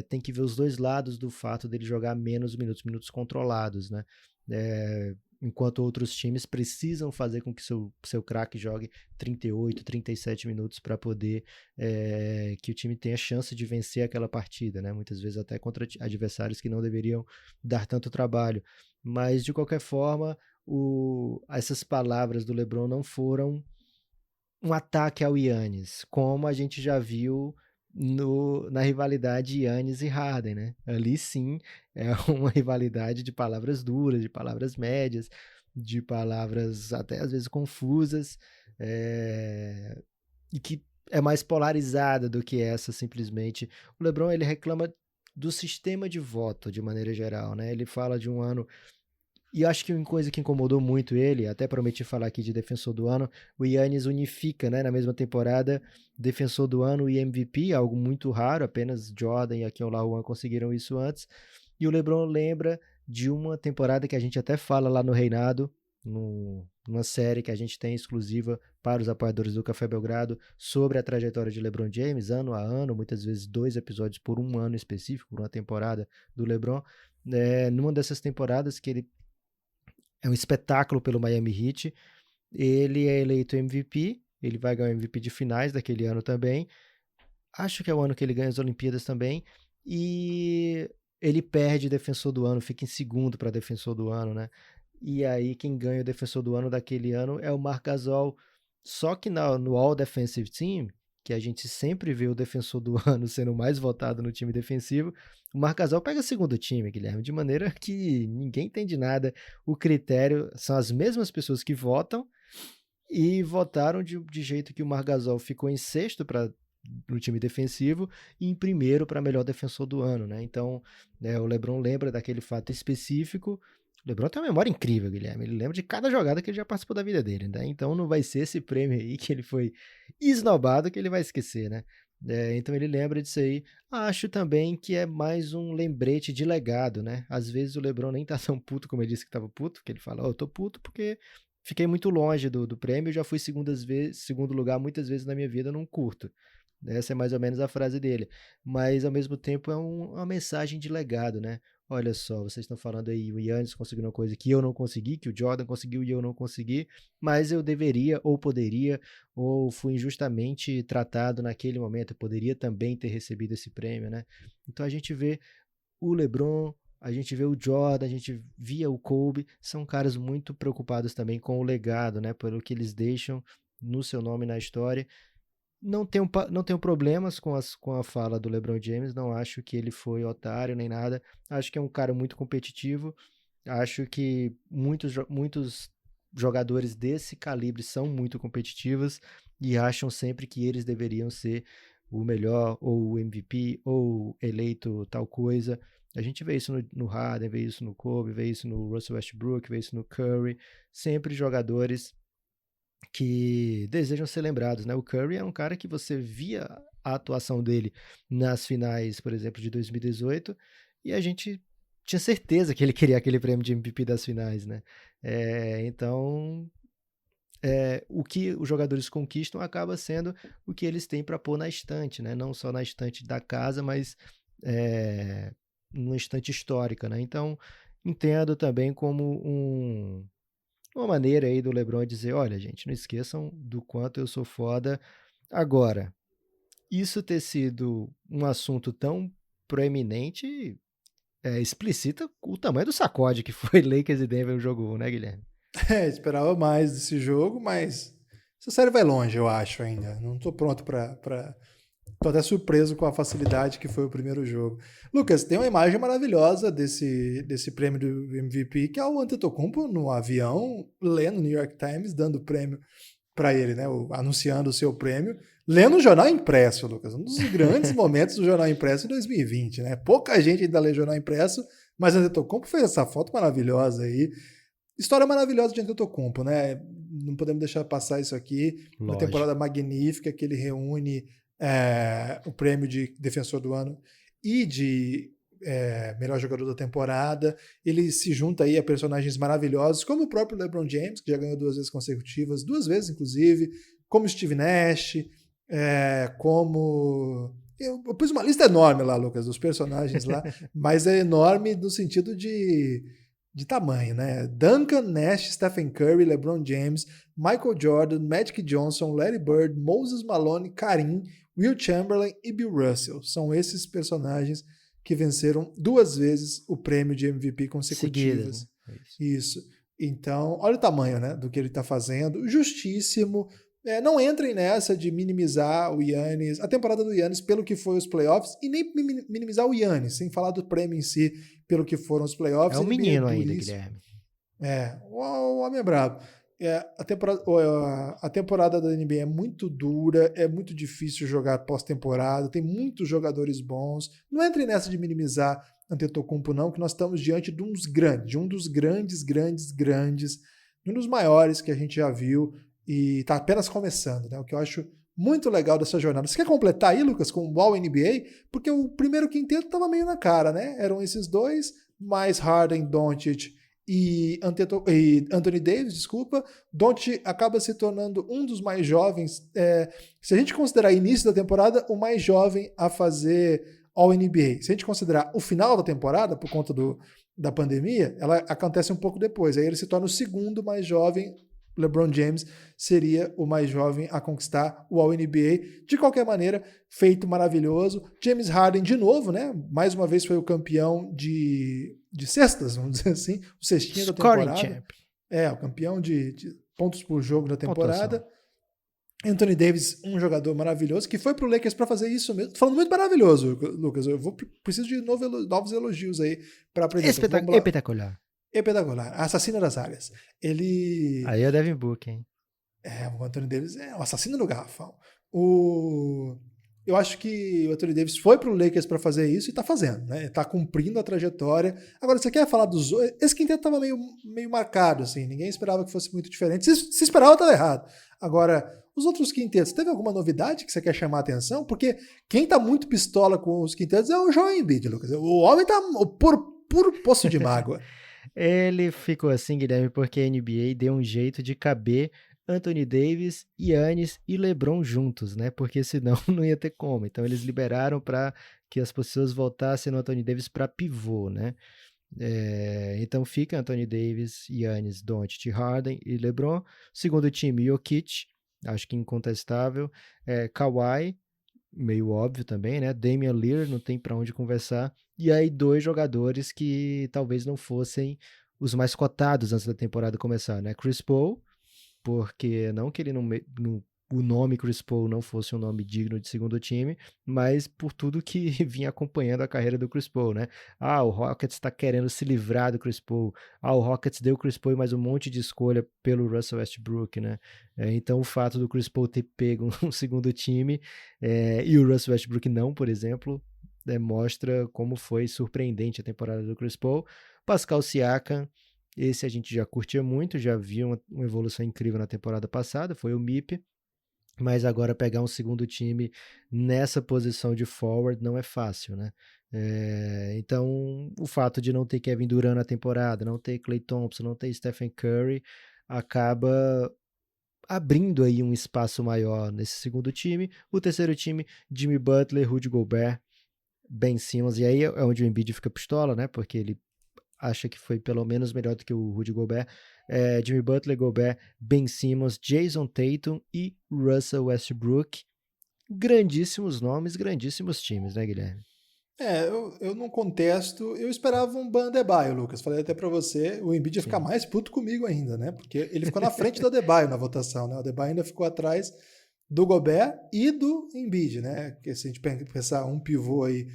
tem que ver os dois lados do fato dele jogar menos minutos controlados, né? Enquanto outros times precisam fazer com que seu craque jogue 38, 37 minutos para poder que o time tenha chance de vencer aquela partida, né? Muitas vezes até contra adversários que não deveriam dar tanto trabalho. Mas, de qualquer forma, essas palavras do LeBron não foram um ataque ao Giannis, como a gente já viu na rivalidade Giannis e Harden, né? Ali sim é uma rivalidade de palavras duras, de palavras médias, de palavras até às vezes confusas, e que é mais polarizada do que essa simplesmente. O LeBron, ele reclama do sistema de voto de maneira geral, né? Ele fala de um ano. E eu acho que uma coisa que incomodou muito ele, até prometi falar aqui de defensor do ano, o Giannis unifica, né, na mesma temporada, defensor do ano e MVP, algo muito raro, apenas Jordan e Hakeem Olajuwon conseguiram isso antes. E o LeBron lembra de uma temporada que a gente até fala lá no Reinado, numa série que a gente tem exclusiva para os apoiadores do Café Belgrado, sobre a trajetória de LeBron James, ano a ano, muitas vezes 2 episódios por um ano específico, por uma temporada do LeBron. Numa dessas temporadas que ele é um espetáculo pelo Miami Heat. Ele é eleito MVP, ele vai ganhar o MVP de finais daquele ano também. Acho que é o ano que ele ganha as Olimpíadas também. E ele perde defensor do ano, fica em segundo para defensor do ano, né? E aí quem ganha o defensor do ano daquele ano é o Marc Gasol. Só que no All Defensive Team, que a gente sempre vê o defensor do ano sendo mais votado no time defensivo, o Marc Gasol pega segundo time, Guilherme, de maneira que ninguém entende nada. O critério são as mesmas pessoas que votam e votaram de jeito que o Marc Gasol ficou em sexto no time defensivo e em primeiro para melhor defensor do ano, né? Então, o LeBron lembra daquele fato específico. O LeBron tem uma memória incrível, Guilherme. Ele lembra de cada jogada que ele já participou da vida dele, né? Então não vai ser esse prêmio aí que ele foi esnobado que ele vai esquecer, né? Então ele lembra disso aí. Acho também que é mais um lembrete de legado, né? Às vezes o LeBron nem tá tão puto como ele disse que tava puto, que ele fala, eu tô puto porque fiquei muito longe do prêmio, já fui segundo lugar muitas vezes na minha vida, não curto. Essa é mais ou menos a frase dele. Mas, ao mesmo tempo, é uma mensagem de legado, né? Olha só, vocês estão falando aí, o Giannis conseguiu uma coisa que eu não consegui, que o Jordan conseguiu e eu não consegui, mas eu deveria, ou poderia, ou fui injustamente tratado naquele momento, eu poderia também ter recebido esse prêmio, né? Então a gente vê o LeBron, a gente vê o Jordan, a gente via o Kobe, são caras muito preocupados também com o legado, né? Pelo que eles deixam no seu nome na história. não tenho problemas com a fala do LeBron James, não acho que ele foi otário nem nada, acho que é um cara muito competitivo, acho que muitos jogadores desse calibre são muito competitivos e acham sempre que eles deveriam ser o melhor, ou o MVP, ou eleito tal coisa. A gente vê isso no Harden, vê isso no Kobe, vê isso no Russell Westbrook, vê isso no Curry, sempre jogadores que desejam ser lembrados, né? O Curry é um cara que você via a atuação dele nas finais, por exemplo, de 2018, e a gente tinha certeza que ele queria aquele prêmio de MVP das finais, né? Então, o que os jogadores conquistam acaba sendo o que eles têm para pôr na estante, né? Não só na estante da casa, mas numa estante histórica, né? Então, entendo também como uma maneira aí do LeBron dizer, olha, gente, não esqueçam do quanto eu sou foda. Agora, isso ter sido um assunto tão proeminente explicita o tamanho do sacode que foi Lakers e Denver no jogo 1, né, Guilherme? Esperava mais desse jogo, mas essa série vai longe, eu acho ainda. Não tô pronto pra... Tô até surpreso com a facilidade que foi o primeiro jogo. Lucas, tem uma imagem maravilhosa desse prêmio do MVP, que é o Antetokounmpo no avião, lendo o New York Times, dando o prêmio para ele, né? Anunciando o seu prêmio, lendo o jornal impresso, Lucas. Um dos grandes momentos do jornal impresso em 2020, né? Pouca gente ainda lê jornal impresso, mas o Antetokounmpo fez essa foto maravilhosa aí. História maravilhosa de Antetokounmpo, né? Não podemos deixar passar isso aqui. Lógico. Uma temporada magnífica que ele reúne o prêmio de defensor do ano e de melhor jogador da temporada. Ele se junta aí a personagens maravilhosos, como o próprio LeBron James, que já ganhou 2 vezes consecutivas, 2 vezes inclusive, como Steve Nash, como... Eu pus uma lista enorme lá, Lucas, dos personagens lá, mas é enorme no sentido de tamanho, né? Duncan, Nash, Stephen Curry, LeBron James, Michael Jordan, Magic Johnson, Larry Bird, Moses Malone, Kareem, Will Chamberlain e Bill Russell. São esses personagens que venceram 2 vezes o prêmio de MVP consecutivas. Seguida, né? Isso. Então, olha o tamanho, né, do que ele está fazendo. Justíssimo. Não entrem nessa de minimizar o Giannis, a temporada do Giannis pelo que foi os playoffs, e nem minimizar o Giannis, sem falar do prêmio em si pelo que foram os playoffs. É um menino ainda, Guilherme. O homem é brabo. A temporada da NBA é muito dura, é muito difícil jogar pós-temporada, tem muitos jogadores bons. Não entre nessa de minimizar Antetokounmpo, não, que nós estamos diante de um dos grandes, um dos maiores que a gente já viu, e está apenas começando, né? O que eu acho muito legal dessa jornada. Você quer completar aí, Lucas, com o All-NBA? Porque o primeiro quinteto estava meio na cara, né? Eram esses dois, mais Harden, Doncic e Anthony Davis, desculpa. Doncic acaba se tornando um dos mais jovens, se a gente considerar início da temporada, o mais jovem a fazer All-NBA. Se a gente considerar o final da temporada, por conta da pandemia, ela acontece um pouco depois. Aí ele se torna o segundo mais jovem. LeBron James seria o mais jovem a conquistar o All-NBA. De qualquer maneira, feito maravilhoso. James Harden, de novo, né? Mais uma vez foi o campeão de cestas, vamos dizer assim. O cestinho da temporada. Champ. O campeão de pontos por jogo da temporada. Pontuação. Anthony Davis, um jogador maravilhoso, que foi pro Lakers para fazer isso mesmo. Tô falando muito maravilhoso, Lucas. Preciso de novos elogios aí para aprender. Espetacular. Espetacular. Assassino das áreas. Ele... Aí é o Devin Booker, hein? O Anthony Davis é o assassino do garrafão. Eu acho que o Anthony Davis foi pro Lakers para fazer isso e tá fazendo, né? Tá cumprindo a trajetória. Agora, você quer falar dos... Esse quinteto tava meio marcado, assim. Ninguém esperava que fosse muito diferente. Se esperava, tava errado. Agora, os outros quintetos, teve alguma novidade que você quer chamar a atenção? Porque quem tá muito pistola com os quintetos é o Joel Embiid, Lucas. O homem tá puro poço de mágoa. Ele ficou assim, Guilherme, porque a NBA deu um jeito de caber Anthony Davis, Giannis e LeBron juntos, né? Porque senão não ia ter como. Então eles liberaram para que as pessoas voltassem no Anthony Davis para pivô, né? Então fica Anthony Davis, Giannis, Doncic, Harden e LeBron. Segundo time, Jokic, acho que incontestável. Kawhi, meio óbvio também, né? Damian Lillard, não tem para onde conversar. E aí 2 jogadores que talvez não fossem os mais cotados antes da temporada começar, né? Chris Paul, porque não que ele não o nome Chris Paul não fosse um nome digno de segundo time, mas por tudo que vinha acompanhando a carreira do Chris Paul, né? O Rockets está querendo se livrar do Chris Paul. O Rockets deu o Chris Paul mais um monte de escolha pelo Russell Westbrook, né? Então o fato do Chris Paul ter pego um segundo time e o Russell Westbrook não, por exemplo, mostra como foi surpreendente a temporada do Chris Paul. Pascal Siakam, esse a gente já curtia muito, já viu uma evolução incrível na temporada passada, foi o MIP. Mas agora pegar um segundo time nessa posição de forward não é fácil, né? Então, o fato de não ter Kevin Durant na temporada, não ter Klay Thompson, não ter Stephen Curry, acaba abrindo aí um espaço maior nesse segundo time. O terceiro time, Jimmy Butler, Rudy Gobert, Ben Simmons, e aí é onde o Embiid fica pistola, né? Porque ele acha que foi pelo menos melhor do que o Rudy Gobert. Jimmy Butler, Gobert, Ben Simmons, Jason Tatum e Russell Westbrook. Grandíssimos nomes, grandíssimos times, né, Guilherme? Eu não contesto. Eu esperava um Bam Adebayo, Lucas. Falei até pra você, o Embiid ia ficar mais puto comigo ainda, né? Porque ele ficou na frente do Adebayo na votação, né? O Adebayo ainda ficou atrás do Gobert e do Embiid, né? Porque se a gente pensar um pivô aí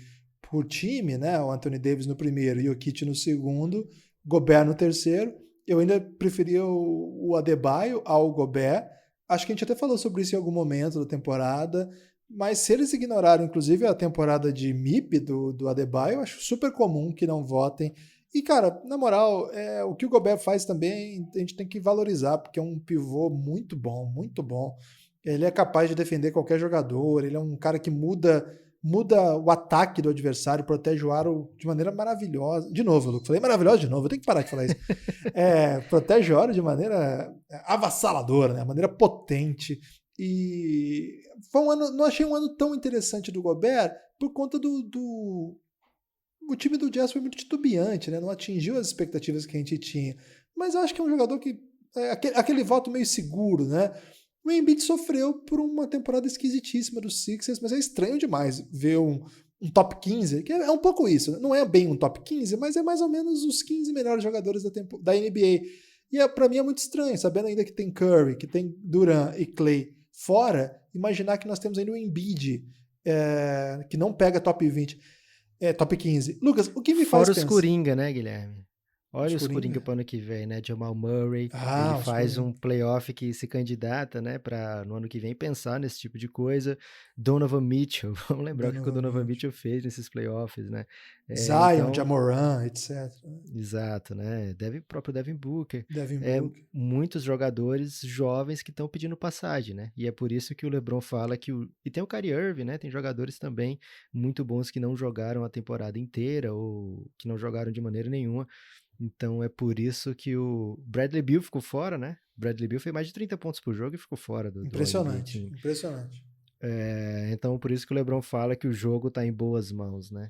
por time, né? O Anthony Davis no primeiro e o Jokic no segundo, Gobert no terceiro. Eu ainda preferia o Adebayo ao Gobert. Acho que a gente até falou sobre isso em algum momento da temporada, mas se eles ignoraram, inclusive, a temporada de MIP do Adebayo, eu acho super comum que não votem. E, cara, na moral, o que o Gobert faz também, a gente tem que valorizar, porque é um pivô muito bom, muito bom. Ele é capaz de defender qualquer jogador, ele é um cara que muda o ataque do adversário, protege o aro de maneira maravilhosa. De novo, Lucas, falei maravilhosa de novo, eu tenho que parar de falar isso. Protege o aro de maneira avassaladora, né? Maneira potente. E foi um ano, não achei um ano tão interessante do Gobert por conta o time do Jazz foi muito titubeante, né? Não atingiu as expectativas que a gente tinha. Mas eu acho que é um jogador que aquele voto meio seguro, né? O Embiid sofreu por uma temporada esquisitíssima dos Sixers, mas é estranho demais ver um top 15, que é um pouco isso. Não é bem um top 15, mas é mais ou menos os 15 melhores jogadores da NBA. E pra mim é muito estranho, sabendo ainda que tem Curry, que tem Durant e Klay fora, imaginar que nós temos ainda o Embiid, que não pega top 20, top 15. Lucas, o que me faz pensar... Fora os Coringa, né, Guilherme? Olha os Coringa para o ano que vem, né? Jamal Murray, ele faz um playoff que se candidata, né, para no ano que vem pensar nesse tipo de coisa. Donovan Mitchell, vamos lembrar o que o Donovan Mitchell fez nesses playoffs, né? Zion, Ja Morant, etc. Exato, né? Próprio Devin Booker. Muitos jogadores jovens que estão pedindo passagem, né? E é por isso que o LeBron fala que e tem o Kyrie Irving, né? Tem jogadores também muito bons que não jogaram a temporada inteira ou que não jogaram de maneira nenhuma. Então é por isso que o Bradley Beal ficou fora, né? Bradley Beal fez mais de 30 pontos por jogo e ficou fora do Impressionante, impressionante. Então por isso que o LeBron fala que o jogo tá em boas mãos, né?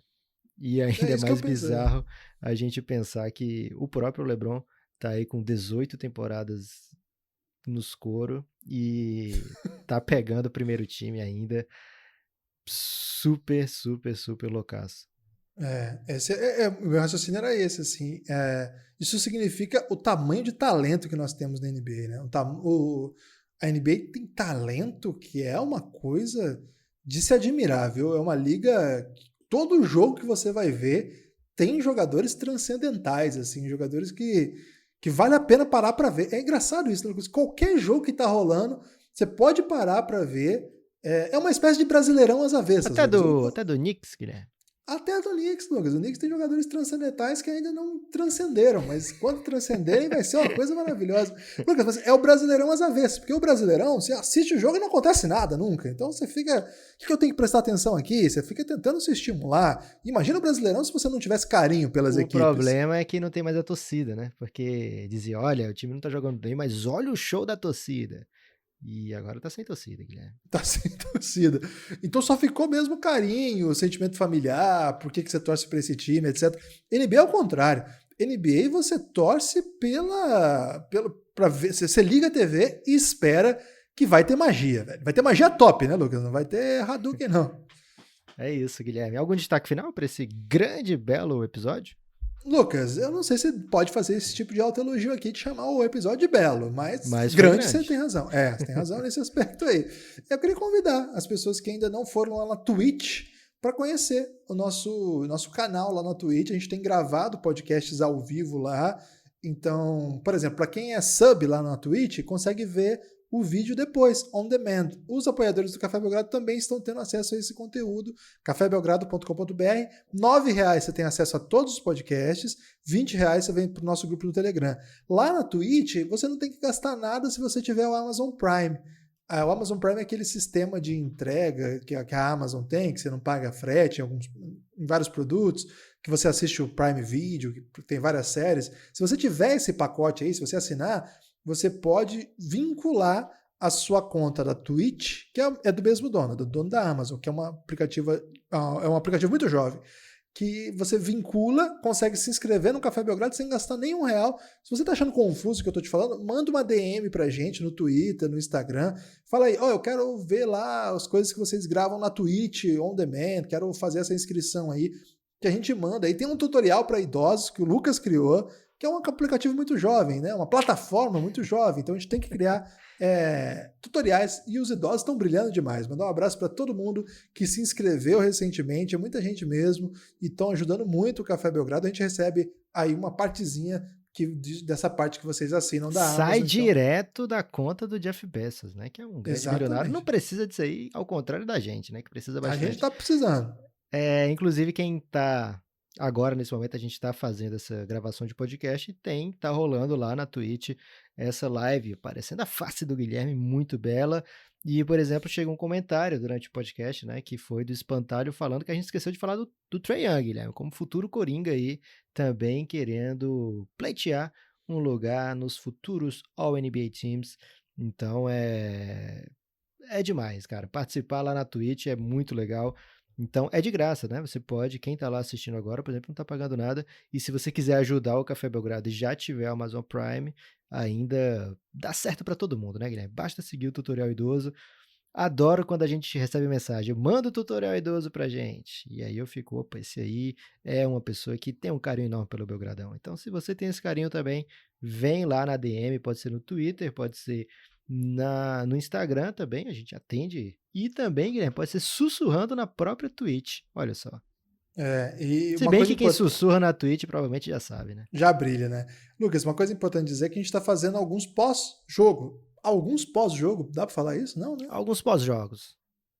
E ainda é mais bizarro a gente pensar que o próprio LeBron tá aí com 18 temporadas nos coros e tá pegando o primeiro time ainda super, super, super loucaço. O meu raciocínio era esse, assim. Isso significa o tamanho de talento que nós temos na NBA, né? A NBA tem talento que é uma coisa de se admirar, viu? É uma liga... Todo jogo que você vai ver tem jogadores transcendentais, assim, jogadores que vale a pena parar para ver. É engraçado isso, né? Qualquer jogo que tá rolando, você pode parar para ver. É uma espécie de Brasileirão às avessas. Até do Knicks, Guilherme. Até do Knicks, Lucas. O Knicks tem jogadores transcendentais que ainda não transcenderam, mas quando transcenderem vai ser uma coisa maravilhosa. Lucas, mas é o Brasileirão às avessas, porque o Brasileirão, você assiste o jogo e não acontece nada nunca. Então você fica... O que eu tenho que prestar atenção aqui? Você fica tentando se estimular. Imagina o Brasileirão se você não tivesse carinho pelas equipes. O problema é que não tem mais a torcida, né? Porque dizia, olha, o time não tá jogando bem, mas olha o show da torcida. E agora tá sem torcida, Guilherme. Tá sem torcida. Então só ficou mesmo carinho, o sentimento familiar, por que você torce pra esse time, etc. NBA é o contrário. NBA você torce pra ver, você liga a TV e espera que vai ter magia, velho. Vai ter magia top, né, Lucas? Não vai ter Hadouken, não. É isso, Guilherme. Algum destaque final pra esse grande, belo episódio? Lucas, eu não sei se pode fazer esse tipo de autoelogio aqui de chamar o episódio de belo, mas Mas grande você tem razão. Você tem razão nesse aspecto aí. Eu queria convidar as pessoas que ainda não foram lá na Twitch para conhecer o nosso canal lá na Twitch. A gente tem gravado podcasts ao vivo lá. Então, por exemplo, para quem é sub lá na Twitch, consegue ver o vídeo depois, on demand. Os apoiadores do Café Belgrado também estão tendo acesso a esse conteúdo, cafébelgrado.com.br. R$ 9,00 você tem acesso a todos os podcasts, R$ 20,00 você vem para o nosso grupo no Telegram. Lá na Twitch, você não tem que gastar nada se você tiver o Amazon Prime. O Amazon Prime é aquele sistema de entrega que a Amazon tem, que você não paga frete em vários produtos, que você assiste o Prime Video, que tem várias séries. Se você tiver esse pacote aí, se você assinar, você pode vincular a sua conta da Twitch, que é do mesmo dono, do dono da Amazon, que é um aplicativo muito jovem, que você vincula, consegue se inscrever no Café Belgrado sem gastar nenhum real. Se você está achando confuso o que eu estou te falando, manda uma DM pra gente no Twitter, no Instagram. Fala aí, eu quero ver lá as coisas que vocês gravam na Twitch, on demand, quero fazer essa inscrição aí, que a gente manda. Aí tem um tutorial para idosos que o Lucas criou, que é um aplicativo muito jovem, né? Uma plataforma muito jovem. Então a gente tem que criar tutoriais e os idosos estão brilhando demais. Mandar um abraço para todo mundo que se inscreveu recentemente, é muita gente mesmo, e estão ajudando muito o Café Belgrado. A gente recebe aí uma partezinha dessa parte que vocês assinam da Amazon. Sai direto da conta do Jeff Bezos, né? Que é um grande milionário. Não precisa disso aí, ao contrário da gente, né? Que precisa bastante. A gente tá precisando. Inclusive, quem tá agora, nesse momento, a gente tá fazendo essa gravação de podcast e tá rolando lá na Twitch essa live, aparecendo a face do Guilherme, muito bela. E, por exemplo, chegou um comentário durante o podcast, né, que foi do Espantalho, falando que a gente esqueceu de falar do Trae Young, Guilherme, como futuro Coringa aí, também querendo pleitear um lugar nos futuros All-NBA Teams. Então, é demais, cara. Participar lá na Twitch é muito legal. Então, é de graça, né? Você pode, quem tá lá assistindo agora, por exemplo, não tá pagando nada. E se você quiser ajudar o Café Belgrado e já tiver o Amazon Prime, ainda dá certo pra todo mundo, né, Guilherme? Basta seguir o Tutorial Idoso. Adoro quando a gente recebe mensagem, manda o Tutorial Idoso pra gente. E aí eu fico, opa, esse aí é uma pessoa que tem um carinho enorme pelo Belgradão. Então, se você tem esse carinho também, vem lá na DM, pode ser no Twitter, pode ser no Instagram também, a gente atende. E também, Guilherme, pode ser sussurrando na própria Twitch. Olha só. Se bem que quem sussurra na Twitch provavelmente já sabe, né? Já brilha, né? Lucas, uma coisa importante dizer é que a gente tá fazendo alguns pós-jogo. Alguns pós-jogo, dá pra falar isso? Não, né? Alguns pós-jogos.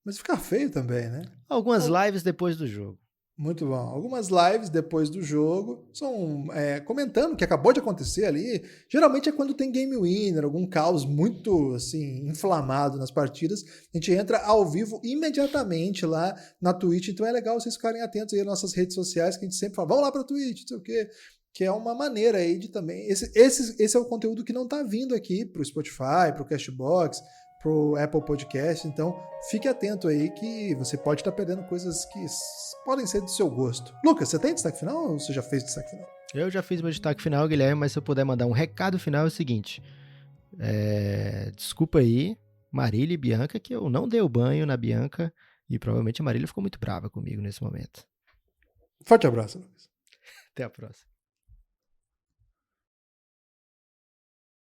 Mas fica feio também, né? Algumas lives depois do jogo. Muito bom. Algumas lives depois do jogo são comentando o que acabou de acontecer ali. Geralmente é quando tem game winner, algum caos muito assim inflamado nas partidas. A gente entra ao vivo imediatamente lá na Twitch. Então é legal vocês ficarem atentos aí às nossas redes sociais, que a gente sempre fala, vamos lá pra Twitch, não sei o quê. Que é uma maneira aí de também... Esse é o conteúdo que não tá vindo aqui pro Spotify, pro Castbox, pro Apple Podcast. Então fique atento aí que você pode estar perdendo coisas que podem ser do seu gosto. Lucas, você tem destaque final ou você já fez destaque final? Eu já fiz meu destaque final, Guilherme, mas se eu puder mandar um recado final é o seguinte. Desculpa aí, Marília e Bianca, que eu não dei o banho na Bianca e provavelmente a Marília ficou muito brava comigo nesse momento. Forte abraço, Lucas. Até a próxima.